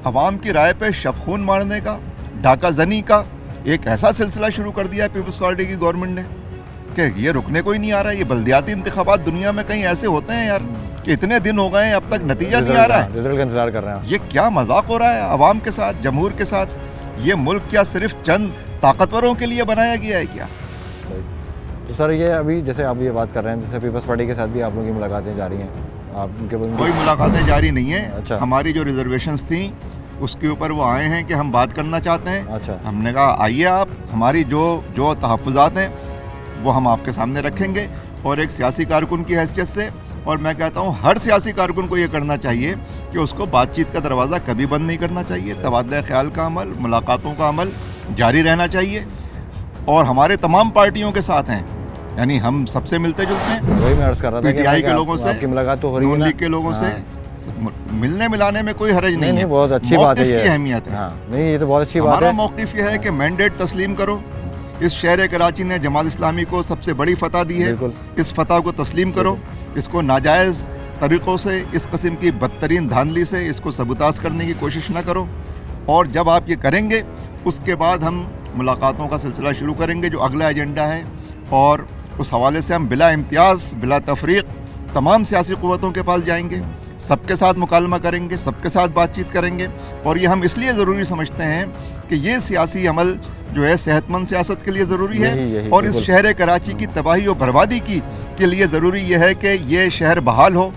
अवाम की राय पे शबखून मारने का, डाका जनी का एक ऐसा सिलसिला शुरू कर दिया है पीपल्स पार्टी की गवर्नमेंट ने कि ये रुकने को ही नहीं आ रहा है। ये बल्दियाती इंतखाबात दुनिया में कहीं ऐसे होते हैं यार कि इतने दिन हो गए हैं अब तक नतीजा नहीं आ रहा है, रिजल्ट का इंतजार कर रहे हैं। ये क्या मजाक हो रहा है अवाम के साथ, जमहूर के साथ? ये मुल्क क्या सिर्फ चंद ताकतवरों के लिए बनाया गया है क्या? तो सर ये अभी जैसे आप ये बात कर रहे हैं, जैसे पीपल्स पार्टी के साथ भी आप लोगों की मुलाकातें जारी हैं, आप उनके कोई मुलाकातें जारी नहीं है। अच्छा। हमारी जो रिजर्वेशंस थी उसके ऊपर वो आए हैं कि हम बात करना चाहते हैं। अच्छा। हमने कहा आइए आप, हमारी जो तहफ़्फ़ुज़ात हैं वो हम आपके सामने रखेंगे और एक सियासी कारकुन की हैसियत से, और मैं कहता हूँ हर सियासी कारकुन को ये करना चाहिए कि उसको बातचीत का दरवाज़ा कभी बंद नहीं करना चाहिए। तबादला ख्याल का अमल, मुलाकातों का अमल जारी रहना चाहिए और हमारे तमाम पार्टियों के साथ हैं, यानी हम सबसे मिलते जुलते हैं। वही मैं अर्ज़ कर रहा था कि पीटीआई के लोगों से, आपकी मुलाकात तो हो रही है, नून लीग के लोगों से मिलने मिलाने में कोई हरज नहीं है। बहुत अच्छी बात है, मौक़िफ़ की अहमियत है। नहीं ये तो बहुत अच्छी बात है। हमारा मौक़िफ़ ये है कि मैंडेट तस्लीम करो। इस शहर कराची ने जमात इस्लामी को सबसे बड़ी फतह दी है, इस फतह को तस्लीम करो। इसको नाजायज़ तरीक़ों से, इस किस्म की बदतरीन धांधली से इसको सबूताज करने की कोशिश ना करो। और जब आप ये करेंगे उसके बाद हम मुलाकातों का सिलसिला शुरू करेंगे जो अगला एजेंडा है, और उस हवाले से हम बिला इम्तियाज़, बिला तफरीक तमाम सियासी क़ुव्वतों के पास जाएंगे, सबके साथ मुकालमा करेंगे, सबके साथ बातचीत करेंगे। और ये हम इसलिए ज़रूरी समझते हैं कि ये सियासी अमल जो है सेहतमंद सियासत के लिए ज़रूरी है, और इस शहर कराची की तबाही और बर्बादी के लिए ज़रूरी यह है कि ये शहर बहाल हो,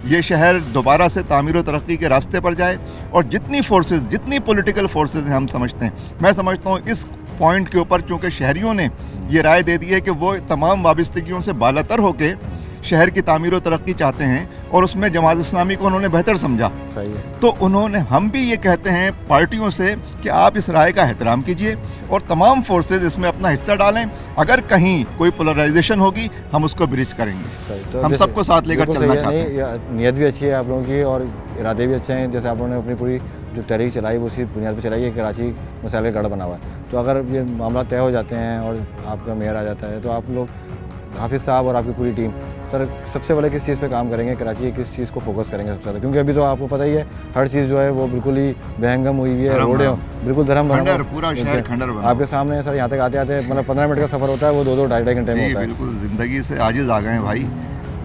ये शहर दोबारा से तामीर और तरक्की के रास्ते पर जाए। और जितनी फोर्सेस, जितनी पॉलिटिकल फोर्सेस हैं हम समझते हैं, मैं समझता हूँ इस पॉइंट के ऊपर चूँकि शहरियों ने ये राय दे दी है कि वो तमाम वाबस्तगियों से बालातर होकर शहर की तामीर और तरक्की चाहते हैं, और उसमें जमात इस्लामी को उन्होंने बेहतर समझा। सही है। तो उन्होंने, हम भी ये कहते हैं पार्टियों से कि आप इस राय का एहतराम कीजिए और तमाम फोर्सेस इसमें अपना हिस्सा डालें। अगर कहीं कोई पोलराइजेशन होगी हम उसको ब्रिज करेंगे। तो हम सबको साथ लेकर चलना चाहते हैं। नियत भी अच्छी है आप लोगों की और इरादे भी अच्छे हैं। जैसे आप लोगों ने अपनी पूरी जो तहरीक चलाई वो उसी बुनियाद पर चलाई है, कराची मसाइल का गढ़ बना हुआ है। तो अगर ये मामला तय हो जाते हैं और आपका मेयर आ जाता है तो आप लोग, हाफिज़ साहब और आपकी पूरी टीम, सर सबसे पहले किस चीज़ पे काम करेंगे, कराची किस चीज़ को फोकस करेंगे सबसे ज़्यादा? क्योंकि अभी तो आपको पता ही है हर चीज़ जो है वो बिल्कुल ही बेहंगम हुई हुई है, रोडें बिल्कुल धर्म पूरा शहर खंडर बना आपके सामने है सर। यहाँ तक आते आते मतलब 15 मिनट का सफ़र होता है, वो 2-2 ढाई घंटे में होता है। बिल्कुल ज़िंदगी से आजिज़ आ गए हैं भाई।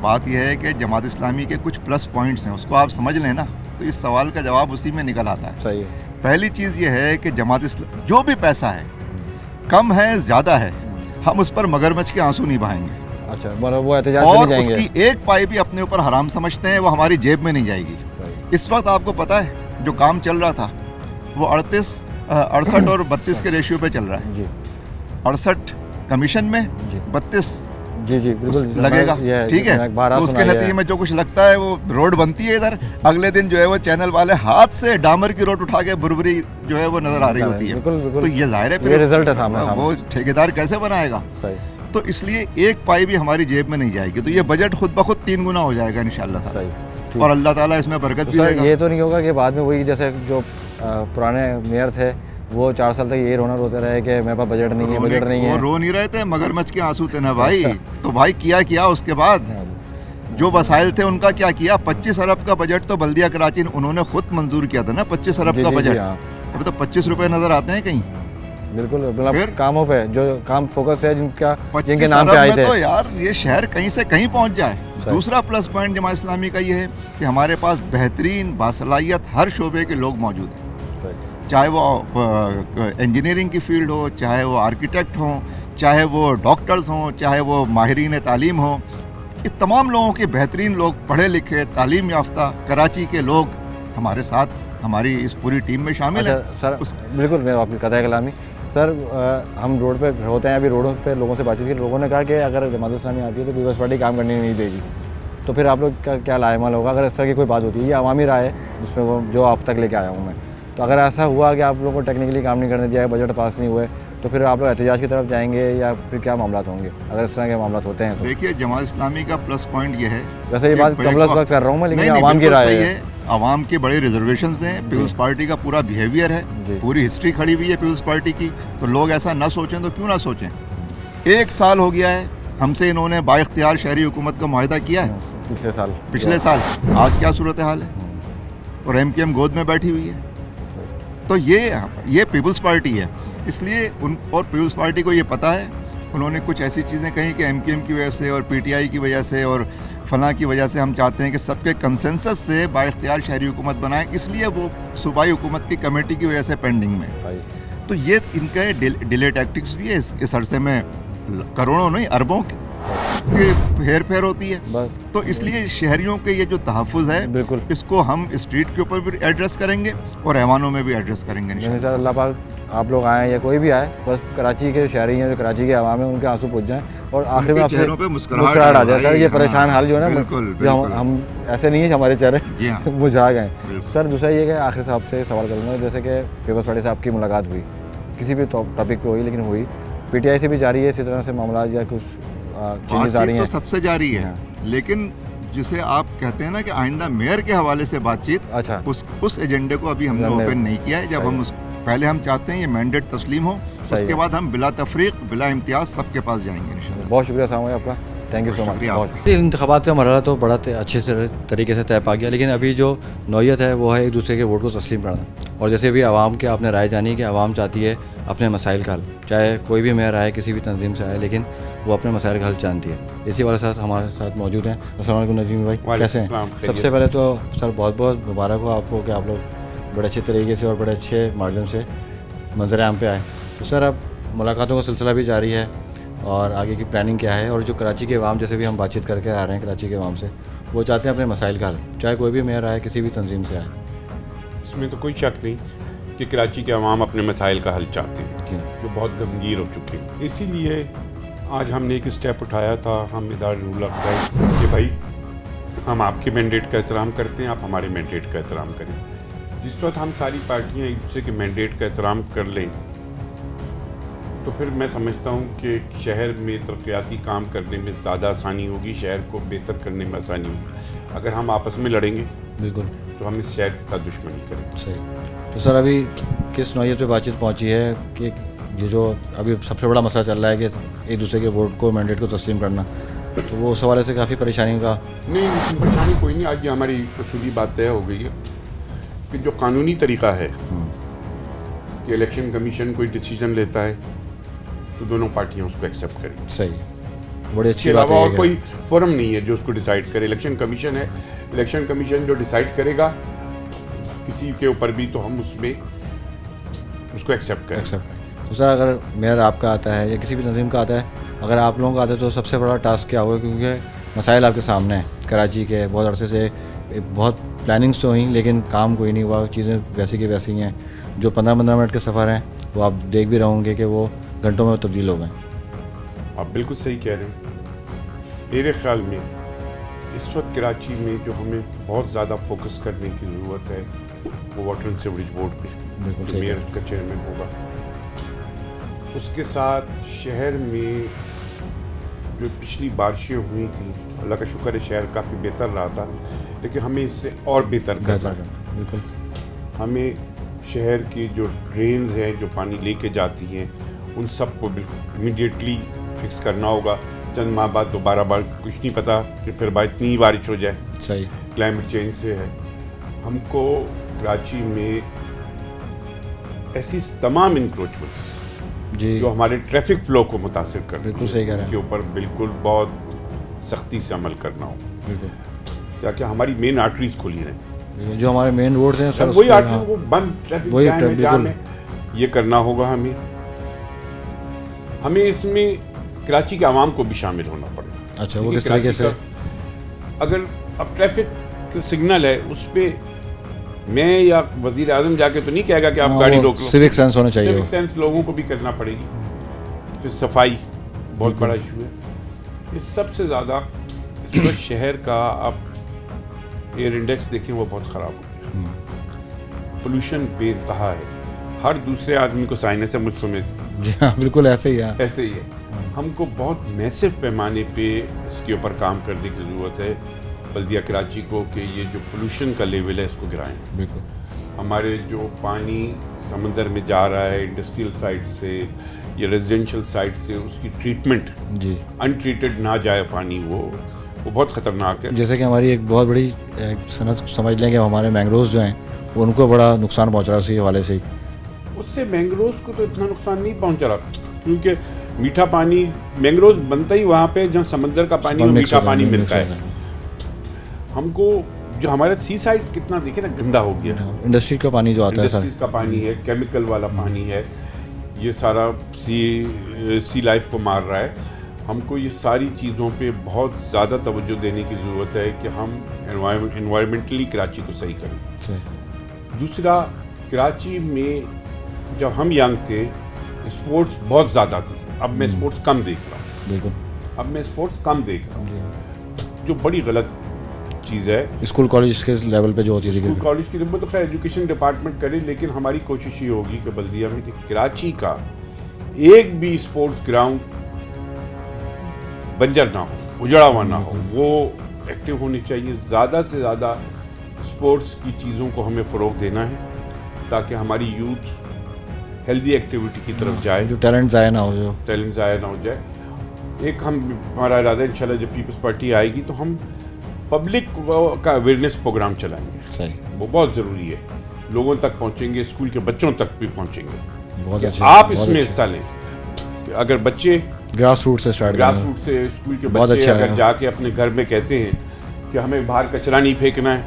बात यह है कि जमात इस्लामी के कुछ प्लस पॉइंट्स हैं, उसको आप समझ लें ना तो इस सवाल का जवाब उसी में निकल आता है। सही है। पहली चीज़ ये है कि जमात इस्लामी जो भी पैसा है, कम है ज़्यादा है, हम उस पर मगरमच्छ के आंसू नहीं बहाएंगे। अच्छा, मतलब वो एहतजाज और नहीं जाएंगे। उसकी एक पाई भी अपने ऊपर हराम समझते हैं, वो हमारी जेब में नहीं जाएगी। इस वक्त आपको पता है जो काम चल रहा था वो 68 और 32 के रेशियो पे चल रहा है। 68 कमीशन में, 32 जी बिल्कुल लगेगा, ठीक है। तो उसके नतीजे में जो कुछ लगता है वो रोड बनती है इधर, अगले दिन जो है वो चैनल वाले हाथ से डामर की रोड उठा के बुरबरी जो है वो नजर आ रही होती है। तो ये जाहिर है फिर रिजल्ट है सामने, वो ठेकेदार कैसे बनाएगा। तो इसलिए एक पाई भी हमारी जेब में नहीं जाएगी। तो ये बजट खुद ब खुद 3 गुना हो जाएगा इंशाअल्लाह, और अल्लाह ताला इसमें बरकत भी देगा। ये तो नहीं होगा कि बाद में वही जैसे जो पुराने मेयर थे वो 4 साल तक ये रोना रोते रहे कि मेरे पास बजट नहीं है, बजट नहीं है। वो रो नहीं रहे थे, मगरमच्छ के आंसू थे ना भाई। तो भाई किया उसके बाद जो वसाइल थे उनका क्या किया। 25 अरब का बजट तो बल्दिया कराची उन्होंने खुद मंजूर किया था ना, 25 अरब का बजट। अभी तो 25 रुपए नजर आते हैं कहीं। बिल्कुल, मतलब कामों पे जो काम फोकस है जिनके नाम पे आए थे। तो यार ये शहर कहीं से कहीं पहुंच जाए। दूसरा प्लस पॉइंट जमात इस्लामी का ये है कि हमारे पास बेहतरीन बासलाहियत हर शोबे के लोग मौजूद हैं, चाहे वो इंजीनियरिंग की फील्ड हो, चाहे वो आर्किटेक्ट हों, चाहे वो डॉक्टर्स हों, चाहे वो माहिरीन तालीम हों। ये तमाम लोगों के बेहतरीन लोग, पढ़े लिखे, तालीम याफ्ता कराची के लोग हमारे साथ, हमारी इस पूरी टीम में शामिल है। सर बिल्कुल, मैं आपकी कथा कलामी सर, हम रोड पे होते हैं, अभी रोडों पे लोगों से बातचीत की, लोगों ने कहा कि अगर जमात इस्लामी आती है तो पीपल्स पार्टी काम करने नहीं देगी। तो फिर आप लोग का क्या लाएमाल होगा अगर इस तरह की कोई बात होती है? ये अवामी राय है जिसमें वो जो आप तक लेके आया हूँ मैं। तो अगर ऐसा हुआ कि आप लोगों को टेक्निकली काम नहीं करने दिया है, बजट पास नहीं हुए, तो फिर आप लोग एहतजाज की तरफ जाएंगे या फिर क्या मामला होंगे अगर इस तरह के मामला होते हैं? तो देखिए, जमात इस्लामी का प्लस पॉइंट ये है, वैसे ये बात कमलस वक्त कर रहा हूँ मैं, लेकिन आवाम की राय है। आवाम के बड़े रिजर्वेशंस हैं, पीपल्स पार्टी का पूरा बिहेवियर है, पूरी हिस्ट्री खड़ी हुई है पीपल्स पार्टी की। तो लोग ऐसा ना सोचें तो क्यों ना सोचें। 1 साल हो गया है हमसे इन्होंने बाइख्तियार शहरी हुकूमत का मुआहदा किया है पिछले साल। आज क्या सूरत हाल है, और MKM गोद में बैठी हुई है। तो ये पीपल्स पार्टी है, इसलिए और पीपल्स पार्टी को ये पता है उन्होंने कुछ ऐसी चीज़ें कही कि MKM की वजह से और PTI की वजह से और फलां की वजह से हम चाहते हैं कि सबके कंसेंसस से बाइख्तियार शहरी हुकूमत बनाएं, इसलिए वो सूबाई हुकूमत की कमेटी की वजह से पेंडिंग में। तो ये इनका डिले टैक्टिक्स भी है। इस अरसे में करोड़ों नहीं अरबों की हेर फेर होती है। तो इसलिए शहरियों के ये जो तहफ़्फ़ुज़ है बिल्कुल इसको हम स्ट्रीट के ऊपर भी एड्रेस करेंगे और ऐवानों में भी एड्रेस करेंगे इंशाअल्लाह। अल्लाह पाक आप लोग आए या कोई भी आए, बस कराची के शहरी हैं, जो कराची के आवाम है, उनके आंसू पहुँच जाएँ और आखिर में चेहरों पे मुस्कुराहट आ जाए। सर ये परेशान हाल जो है ना, बिल्कुल, जो हम ऐसे नहीं है हमारे चेहरे जी हाँ मुझा गए। सर दूसरा ये कि आखिर साहब से सवाल करूँगा, जैसे कि पीपल्स पार्टी साहब की मुलाकात हुई, किसी भी टॉपिक पे हुई, लेकिन हुई, PTI से भी जारी है इसी तरह से मामला या कुछ चेंजेस आ रही हैं? तो सबसे जारी है, लेकिन जिसे आप कहते हैं ना कि आइंदा मेयर के हवाले से बातचीत, अच्छा उस एजेंडे को अभी हमने ओपन नहीं किया है। जब हम पहले हम चाहते हैं ये मैंडेट तस्लीम हो, उसके बाद हम बिला तफरीक बिला इम्तियाज सबके पास जाएंगे इंशाल्लाह। बहुत शुक्रिया साहब आपका, थैंक यू सो मच। इंतखाबात का मरहला तो बड़ा अच्छे से तरीके से तय पा गया, लेकिन अभी जो नौयत है वो है एक दूसरे के वोट को तस्लीम करना। और जैसे अभी आवाम के आपने राय जानी कि आवाम चाहती है अपने मसाइल का हल, चाहे कोई भी मेयर आए किसी भी तंजीम से आए, लेकिन वो अपने मसाइल का हल जानती है। इसी वाले साथ हमारे साथ मौजूद हैं। अस्सलाम वालेकुम नजीम भाई, कैसे हैं? सबसे पहले तो सर बहुत बहुत मुबारक हो आपको कि आप लोग बड़े अच्छे तरीके से और बड़े अच्छे मार्जिन से मंजर आम पे आए। तो सर अब मुलाकातों का सिलसिला भी जारी है और आगे की प्लानिंग क्या है? और जो कराची के अवाम, जैसे भी हम बातचीत करके आ रहे हैं कराची के अवाम से, वो चाहते हैं अपने मसाइल का हल, चाहे कोई भी मेयर आए किसी भी तंजीम से आए। इसमें तो कोई शक नहीं कि कराची के अवाम अपने मसाइल का हल चाहते हैं, जो बहुत गमगीर हो चुके हैं। इसीलिए आज हमने एक स्टेप उठाया था, हम इदारे रूल अफ़ज़ाई कि भाई हम आपके मैंडेट का एहतराम करते हैं, आप हमारे मैंडेट का एहतराम करें। जिस वक्त हम सारी पार्टियाँ एक दूसरे के मैंडेट का एहतराम कर लें, तो फिर मैं समझता हूँ कि शहर में तरक्याती काम करने में ज़्यादा आसानी होगी, शहर को बेहतर करने में आसानी होगी। अगर हम आपस में लड़ेंगे बिल्कुल तो हम इस शहर के साथ दुश्मनी करेंगे। सही। तो सर अभी किस नौयत पे बातचीत पहुंची है कि ये जो अभी सबसे बड़ा मसला चल रहा है कि एक दूसरे के वोट को मैंडेट को तस्लीम करना, तो वो उस हवाले से काफ़ी परेशानी का? नहीं, परेशानी कोई नहीं। आज ये हमारी असूली बात तय हो गई है कि जो कानूनी तरीका है कि इलेक्शन कमीशन कोई डिसीजन लेता है तो दोनों पार्टियां उसको एक्सेप्ट करें। सही, बड़ी अच्छी बात है। और कोई फोरम नहीं है जो उसको डिसाइड करे, इलेक्शन कमीशन है। इलेक्शन कमीशन जो डिसाइड करेगा किसी के ऊपर भी, तो हम उसमें उसको एक्सेप्ट करें। तो सर अगर मेयर आपका आता है या किसी भी तंजीम का आता है, अगर आप लोगों का आता है, तो सबसे बड़ा टास्क क्या होगा? क्योंकि मसाइल आपके सामने हैं कराची के, बहुत अरसे से बहुत प्लानिंग्स तो हुई लेकिन काम कोई नहीं हुआ, चीज़ें वैसी की वैसी हैं। जो 15-15 मिनट के सफ़र हैं वो आप देख भी रहे होंगे कि वो घंटों में तब्दील हो गए। आप बिल्कुल सही कह रहे हैं। मेरे ख्याल में इस वक्त कराची में जो हमें बहुत ज़्यादा फोकस करने की ज़रूरत है वो वाटर एंड सीवरेज बोर्ड पे, जो मेयर उसका चेयरमैन होगा। उसके साथ शहर में जो पिछली बारिशें हुई थी, अल्लाह का शुक्र है शहर काफ़ी बेहतर रहा था, लेकिन हमें इससे और बेहतर करना है। बिल्कुल, हमें शहर की जो ड्रेन्स हैं जो पानी लेके जाती हैं उन सब को इमीडिएटली फिक्स करना होगा। चंद माह बाद दोबारा कुछ नहीं पता कि फिर इतनी बारिश हो जाए। सही, क्लाइमेट चेंज से है। हमको कराची में ऐसी तमाम इंक्रोचमेंट्स जो हमारे ट्रैफिक फ्लो को मुतासिर करती बिल्कुल सही कह रहे हैं, के ऊपर बिल्कुल बहुत सख्ती से अमल करना हो। बिल्कुल, क्या हमारी मेन आर्टरीज खुली रहें, जो हमारे मेन रोड्स हैं सर, वही आर्टरी वो बंद, ट्रैफिक जाम है, ये करना होगा हमें इसमें कराची के आवाम को भी शामिल होना पड़ेगा। अच्छा, वो किस तरीके से? अगर अब ट्रैफिक सिग्नल है उस पर मैं या वजीर आजम जाके तो नहीं कहेगा कि आप गाड़ी रोक लो। सिविक सेंस होना चाहिए, सिविक सेंस लोगों को भी करना पड़ेगी। फिर सफाई बहुत बड़ा इशू है। इस सबसे ज़्यादा शहर का आप एयर इंडेक्स देखें वो बहुत ख़राब हो गया। पोल्यूशन बेइंतहा है, हर दूसरे आदमी को साइनस है, मुझ समेत। जी हाँ, बिल्कुल ऐसे ही है, ऐसे ही है। हमको बहुत मैसिव पैमाने पे इसके ऊपर काम करने की ज़रूरत है बल्दिया कराची को कि ये जो पोल्यूशन का लेवल है इसको गिराएं। बिल्कुल, हमारे जो पानी समंदर में जा रहा है इंडस्ट्रियल साइट से या रेजिडेंशियल साइट से, उसकी ट्रीटमेंट जी अनट्रीटेड ना जाए पानी, वो बहुत ख़तरनाक है। जैसे कि हमारी एक बहुत बड़ी सनत समझ लें कि हमारे मैंग्रोव्स जो हैं उनको बड़ा नुकसान पहुँच रहा है उसी हवाले से ही। उससे मैंग्रोव्स को तो इतना नुकसान नहीं पहुँच रहा, क्योंकि मीठा पानी मैंग्रोव बनता ही वहाँ पे जहाँ समंदर का पानी और मीठा पानी मिलता है। हमको जो हमारा सी साइड कितना देखे ना गंदा हो गया, इंडस्ट्री का पानी जो आता है, इंडस्ट्रीज का पानी है, केमिकल वाला पानी है, ये सारा सी लाइफ को मार रहा है। हमको ये सारी चीज़ों पे बहुत ज़्यादा तवज्जो देने की ज़रूरत है कि हम एनवायरमेंटली कराची को सही करें। दूसरा, कराची में जब हम यंग थे स्पोर्ट्स बहुत ज़्यादा थी, अब मैं स्पोर्ट्स कम देख रहा हूँ। बिल्कुल, अब मैं स्पोर्ट्स कम देख रहा हूँ, जो बड़ी गलत चीज़ है। स्कूल कॉलेज के लेवल पे जो होती है, स्कूल कॉलेज के लेवल तो खैर एजुकेशन डिपार्टमेंट करे, लेकिन हमारी कोशिश ये होगी कि बल्दिया में कि कराची का एक भी स्पोर्ट्स ग्राउंड बंजर ना हो, उजड़ा हुआ ना हो, वो एक्टिव होनी चाहिए। ज़्यादा से ज़्यादा स्पोर्ट्स की चीज़ों को हमें फ़रोग़ देना है ताकि हमारी यूथ हेल्दी एक्टिविटी की तरफ जाए, जो टैलेंट ज़ाया ना हो, जो टैलेंट ज़ाया ना हो जाए। एक हमारा इरादा है इंशाल्लाह जब पीपल्स पार्टी आएगी तो हम पब्लिक का अवेयरनेस प्रोग्राम चलाएंगे। सही, वो बहुत ज़रूरी है, लोगों तक पहुंचेंगे, स्कूल के बच्चों तक भी पहुंचेंगे। बहुत अच्छे, आप इसमें हिस्सा लें। अगर बच्चे ग्रास रूट से स्टार्ट, ग्रास रूट से स्कूल के बच्चे अगर जाके अपने घर में कहते हैं कि हमें बाहर कचरा नहीं फेंकना है,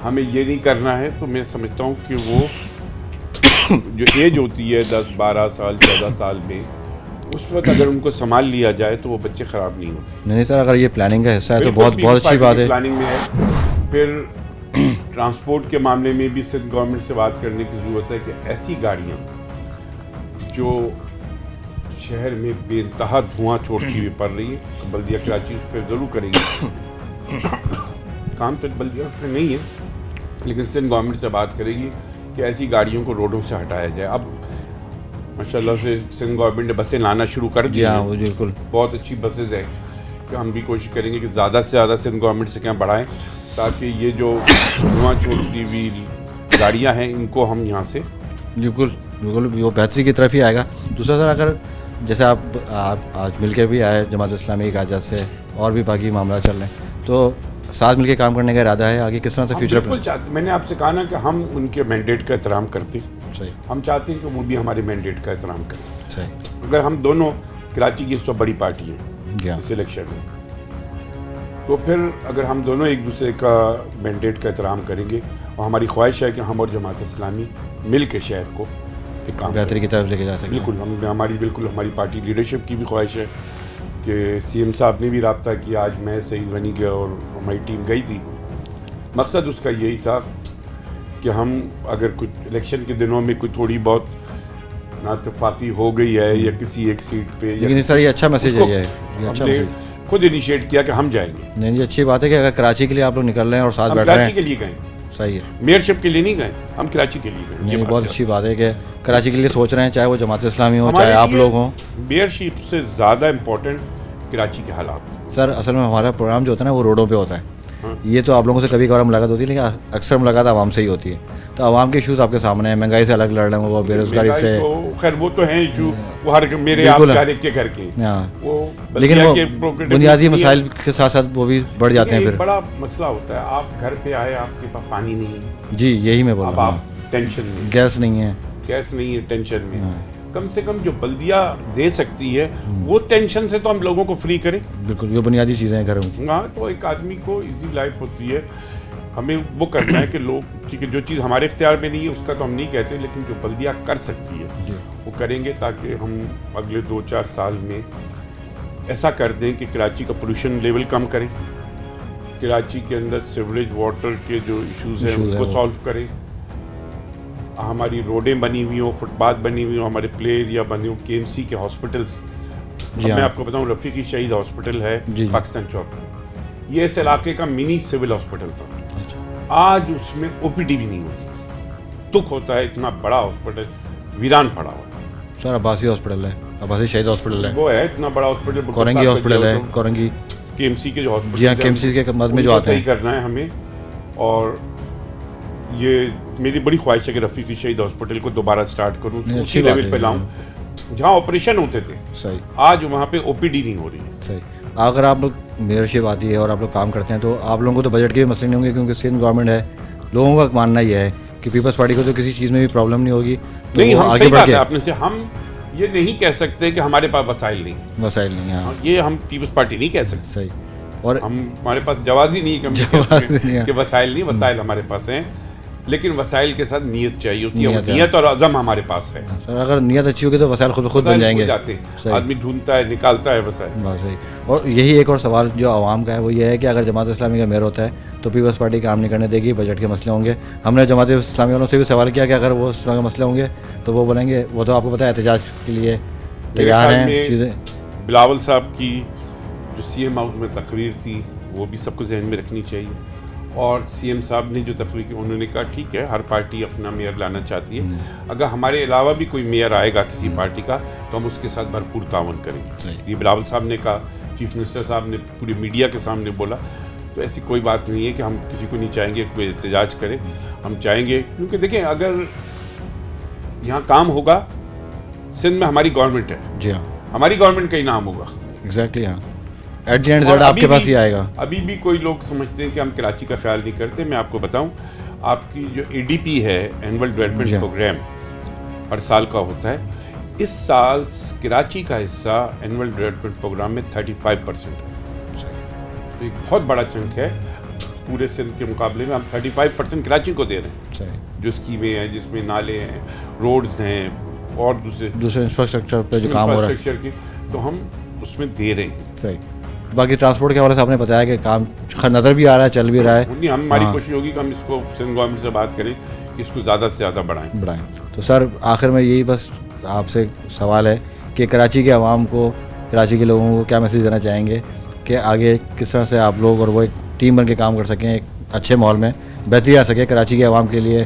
हमें ये नहीं करना है, तो मैं समझता हूँ कि वो जो एज होती है 10, 12 साल, 14 साल में, उस वक्त अगर उनको संभाल लिया जाए तो वो बच्चे ख़राब नहीं होते। नहीं सर, अगर ये प्लानिंग का हिस्सा है तो बहुत अच्छी बात है। प्लानिंग में है। फिर ट्रांसपोर्ट के मामले में भी सिंध गवर्नमेंट से बात करने की ज़रूरत है कि ऐसी गाड़ियाँ जो शहर में बेइंतहा धुआं छोड़ती हुई पड़ रही है, बल्दिया कराची उस पर ज़रूर करेगी। काम तो बल्दिया का नहीं है, लेकिन सिंध गवर्नमेंट से बात करेगी कि ऐसी गाड़ियों को रोडों से हटाया जाए। अब माशाल्लाह से सिंध गवर्नमेंट ने बसें लाना शुरू कर दी हैं, बिल्कुल बहुत अच्छी बसेज हैं, कि हम भी कोशिश करेंगे कि ज़्यादा से ज़्यादा सिंध गवर्नमेंट से क्या बढ़ाएं, ताकि ये जो धुआं छोड़ती हुई गाड़ियाँ हैं इनको हम यहाँ से बिल्कुल वो बेहतरी की तरफ ही आएगा। दूसरा सर, अगर जैसे आप आज मिल के भी आए जमात इस्लामी की आजाद से, और भी बाकी मामला चल रहे हैं, तो साथ मिलकर काम करने का इरादा है आगे, किस तरह से फ्यूचर बिल्कुल चाहते। मैंने आपसे कहा ना कि हम उनके मैंडेट का एहतराम करते हैं, सही, हम चाहते हैं कि वो भी हमारे मैंडेट का एहतराम करें। सही, अगर हम दोनों कराची की इस वक्त बड़ी पार्टी हैं इस इलेक्शन में, तो फिर अगर हम दोनों एक दूसरे का मैंडेट का एहतराम करेंगे, और हमारी ख्वाहिश है कि हम और जमात इस्लामी मिल के शहर को एक काम बेहतरी की तरफ लेके जा सकें। बिल्कुल हमारी पार्टी लीडरशिप की भी ख्वाहिश है कि सीएम साहब ने भी रब्ता किया, आज मैं सईद गनी गया और हमारी टीम गई थी। मकसद उसका यही था कि हम अगर कुछ इलेक्शन के दिनों में कोई थोड़ी बहुत नातफाकी हो गई है या किसी एक सीट पे, लेकिन सर ये अच्छा मैसेज है, ये अच्छा मैसेज खुद इनिशिएट किया कि हम जाएंगे। नहीं, ये अच्छी बात है कि अगर कराची के लिए आप लोग निकल रहे हैं और साथ बैठ रहे हैं, कराची के लिए गए, सही है, मेयरशिप के लिए नहीं गए, हम कराची के लिए गए। ये बहुत अच्छी बात है कि कराची के लिए सोच रहे हैं, चाहे वो जमात इस्लामी हो, चाहे आप लोग हों। मेयरशिप से ज़्यादा इम्पोर्टेंट कराची के हालात। सर असल में हमारा प्रोग्राम जो होता है ना वो रोडों पे होता है। ये तो आप लोगों से कभी कभार मुलाकात होती है, लेकिन अक्सर मुलाकात आवाम से ही होती है। तो आवाम के इशूज़ आपके सामने हैं, महंगाई से अलग लड़ रहे हैं, वो बेरोजगारी से, खैर वो तो हैं इशू, वो हर मेरे आप के घर के, वो लेकिन वो बुनियादी मसाइल के साथ साथ वो भी बढ़ जाते हैं। फिर बड़ा मसला होता है, आप घर पे आए, आपके पास पानी नहीं है, जी यही मैं बोल रहा हूँ, आप टेंशन में, गैस नहीं है, टेंशन में, कम से कम जो बल्दिया दे सकती है वो टेंशन से तो हम लोगों को फ्री करें। बिल्कुल, ये बुनियादी चीज़ें हैं घर में। हाँ, तो एक आदमी को इजी लाइफ होती है, हमें वो करना है कि लोग, ठीक है, जो चीज़ हमारे इख्तियार में नहीं है उसका तो हम नहीं कहते, लेकिन जो बल्दिया कर सकती है वो करेंगे, ताकि हम अगले 2-4 साल में ऐसा कर दें कि कराची का पोल्यूशन लेवल कम करें, कराची के अंदर सीवरेज वाटर के जो इश्यूज़ हैं उनको सॉल्व करें, हमारी रोडें बनी हुई हो, फुटपाथ बनी हुई हो, हमारे प्ले एरिया बने हो, KMC के हॉस्पिटल्स। मैं आपको बताऊं, रफ़ीकी शहीद हॉस्पिटल है पाकिस्तान चौक, ये इस इलाके का मिनी सिविल हॉस्पिटल था। आज उसमें OPD भी नहीं होती। दुख होता है, इतना बड़ा हॉस्पिटल वीरान पड़ा हुआ है। सर अब्बासी हॉस्पिटल है, अब्बासी शहीद हॉस्पिटल है, वो है इतना बड़ा हॉस्पिटल, कोरंगी हॉस्पिटल है, कोरंगी KMC के जो हॉस्पिटल, जी हाँ, KMC के मद में जो आते हैं, सही करना है हमें। और ये मेरी बड़ी ख्वाहिश है कि रफ़ीकी शहीद हॉस्पिटल को दोबारा स्टार्ट करूँ, उसी लेवल पे लाऊं जहाँ ऑपरेशन होते थे। सही, आज वहाँ पे OPD नहीं हो रही है। सही, अगर आप लोग मेयरशिप आती है और आप लोग काम करते हैं तो आप लोगों को तो बजट के भी मसले नहीं होंगे, क्योंकि सिंध गवर्नमेंट है, लोगों का मानना यह है कि पीपल्स पार्टी को तो किसी चीज़ में भी प्रॉब्लम नहीं होगी, तो नहीं, हम सही बात है आपने से, हम ये नहीं कह सकते कि हमारे पास वसाइल नहीं, वसाइल नहीं। हाँ, ये हम पीपल्स पार्टी नहीं कह सकते। सही। और हमारे पास जवाब ही नहीं है कि वसाइल नहीं, वसाइल हमारे पास हैं, लेकिन वसाइल के साथ नीयत चाहिए होती है। नीयत और अज़म हमारे पास है सर। अगर नीयत अच्छी होगी तो वसाइल खुद बन जाएंगे, आदमी ढूंढता है, निकालता है वसाइल। बस सही। और यही एक और सवाल जो आवाम का है वो ये है कि अगर जमात इस्लामी का मेयर होता है तो पीपल्स पार्टी काम नहीं करने देगी, बजट के मसले होंगे। हमने जमात इस्लामी वालों से भी सवाल किया कि अगर वो इस तरह के मसले होंगे तो वो बोलेंगे, वो तो आपको पता है एहतजाज के लिए तैयार हैं चीज़ें। बिलावल साहब की जो CM हाउस में तकरीर थी वो भी सबको जहन में रखनी चाहिए। और CM साहब ने जो तकरीर की, उन्होंने कहा ठीक है हर पार्टी अपना मेयर लाना चाहती है, अगर हमारे अलावा भी कोई मेयर आएगा किसी पार्टी का तो हम उसके साथ भरपूर तावन करेंगे। ये बिलावल साहब ने कहा, चीफ मिनिस्टर साहब ने पूरी मीडिया के सामने बोला। तो ऐसी कोई बात नहीं है कि हम किसी को नहीं चाहेंगे कोई एहतजाज करे, हम चाहेंगे, क्योंकि देखें अगर यहाँ काम होगा, सिंध में हमारी गवर्नमेंट है। जी हाँ, हमारी गवर्नमेंट का ही नाम होगा। एग्जैक्टली। हाँ, एट द एंड रिजल्ट आपके पास ही आएगा। अभी भी कोई लोग समझते हैं कि हम कराची का ख्याल नहीं करते। मैं आपको बताऊं, आपकी जो ADP है, एनुअल डेवलपमेंट प्रोग्राम, हर साल का होता है। इस साल कराची का हिस्सा एनुअल डेवलपमेंट प्रोग्राम में 35% है। तो एक बहुत बड़ा चंक है पूरे सिंध के मुकाबले में। हम 35% कराची को दे रहे हैं, जो स्कीमें हैं जिसमें नाले हैं, रोड्स हैं और दूसरे इंफ्रास्ट्रक्चर पे जो काम हो रहा है की, तो हम उसमें दे रहे हैं। सही। बाकी ट्रांसपोर्ट के हवाले से आपने बताया कि काम नज़र भी आ रहा है, चल भी रहा है। नहीं, हमारी कोशिश होगी कि हम इसको सिंध गवर्नमेंट से बात करें कि इसको ज़्यादा से ज़्यादा बढ़ाएं। तो सर आखिर में यही बस आपसे सवाल है कि कराची के अवाम को, कराची के लोगों को क्या मैसेज देना चाहेंगे कि आगे किस तरह से आप लोग और वो एक टीम बन के काम कर सकें, एक अच्छे माहौल में बेहतरी आ सके कराची के अवाम के लिए,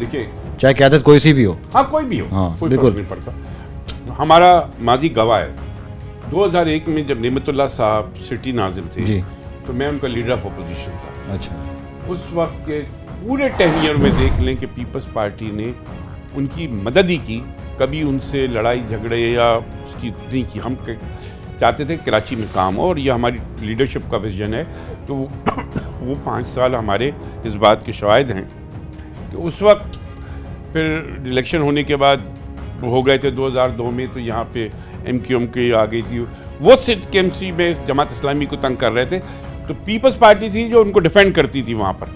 चाहे क़यादत कोई सी भी हो। हाँ, कोई भी हो। हाँ, कोई फर्क नहीं पड़ता। हमारा माजी गवाह है। 2001 में जब नेमतुल्लाह साहब सिटी नाजिम थे जी, तो मैं उनका लीडर ऑफ अपोजिशन था। अच्छा। उस वक्त के पूरे टेन्योर में देख लें कि पीपल्स पार्टी ने उनकी मदद ही की, कभी उनसे लड़ाई झगड़े या उसकी नहीं की। हम चाहते थे कराची में काम हो और ये हमारी लीडरशिप का विजन है। तो वो 5 साल हमारे इस बात के शवाहिद हैं कि उस वक्त फिर इलेक्शन होने के बाद हो गए थे 2002 में, तो यहाँ पे MQM की आ गई थी। वो सिट KMC में जमात इस्लामी को तंग कर रहे थे, तो पीपल्स पार्टी थी जो उनको डिफेंड करती थी वहाँ पर।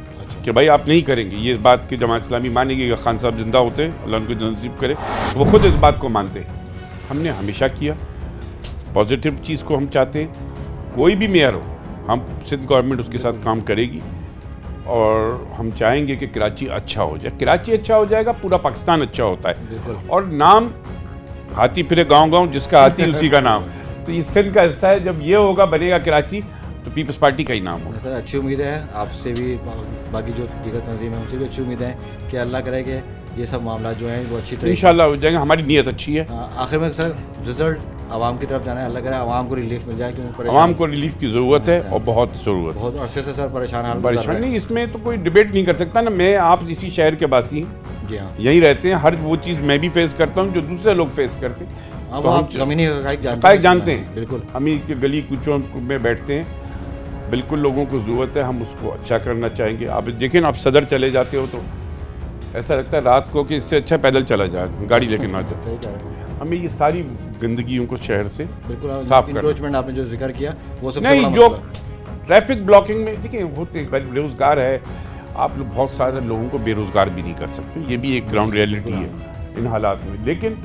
कि भाई आप नहीं करेंगे, ये बात कि जमात इस्लामी मानेगी कि खान साहब जिंदा होते, अल्लाह उनको नसीब करे, वो खुद इस बात को मानते। हमने हमेशा किया, पॉजिटिव चीज़ को हम चाहते हैं। कोई भी मेयर हो, हम सिंध गवर्नमेंट उसके साथ काम करेगी और हम चाहेंगे कि कराची अच्छा हो जाए। कराची अच्छा हो जाएगा, पूरा पाकिस्तान अच्छा होता है। और नाम हाथी फिरे गांव-गांव, जिसका हाथी उसी का नाम। तो इस सिंध का हिस्सा है, जब ये होगा बनेगा कराची तो पीपल्स पार्टी का ही नाम होगा। सर अच्छी उम्मीद है आपसे भी, बाकी जो दीगर तंजीम है उनसे भी अच्छी उम्मीद है कि अल्लाह करे कि ये सब मामला जो हैं वो अच्छी तरह इंशाल्लाह हो जाएंगे। हमारी नीयत अच्छी है। आखिर में सर रिजल्ट आवाम की तरफ जाना है, अल्लाह करे आवाम को रिलीफ मिल जाए, क्योंकि आवाम को रिलीफ की ज़रूरत है और बहुत ज़रूरत है। बहुत अरसे से सर परेशान नहीं, इसमें तो कोई डिबेट नहीं कर सकता ना। मैं आप इसी शहर के बासी हैं, जी हाँ, यहीं रहते हैं। हर वो चीज़ मैं भी फेस करता हूँ जो दूसरे लोग फेस करते हैं। तो हम ज़मीनी हक़ाइक़ जानते हैं। बिल्कुल, हम ही के गली कूचों में बैठते हैं। बिल्कुल लोगों को ज़रूरत है, हम उसको अच्छा करना चाहेंगे। आप देखें ना, आप सदर चले जाते हो तो ऐसा लगता है रात को कि इससे अच्छा पैदल चला जाए, गाड़ी लेके ना जाए। हमें ये सारी गंदगियों को शहर से बिल्कुल साफ करना। इंक्रोचमेंट आपने जो जिक्र किया वो सबसे नहीं, बड़ा जो मसला। ट्रैफिक ब्लॉकिंग में देखिए होते बेरोजगार है, आप लोग बहुत सारे लोगों को बेरोजगार भी नहीं कर सकते। ये भी एक ग्राउंड रियलिटी है इन हालात में। लेकिन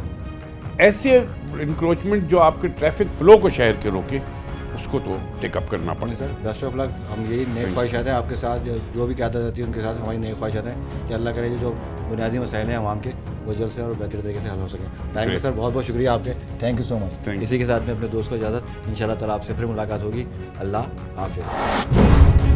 ऐसे इंक्रोचमेंट जो आपके ट्रैफिक फ्लो को शहर के रोके, उसको तो टेकअप करना पड़े। Sir best of luck. हम यही नई ख्वाहिशात हैं आपके साथ, जो भी क़यादत रहती है उनके साथ हमारी नई ख्वाहिशात हैं कि अल्लाह करे जो बुनियादी मसाइल हैं आवाम के वो जल्द से और बेहतर तरीके से हल हो सके। टाइम पे सर बहुत बहुत शुक्रिया आपके, थैंक यू सो मच। इसी के साथ में अपने दोस्त को इजाज़त, इंशाल्लाह ताला आपसे फिर मुलाकात होगी। अल्लाह हाफ़िज़।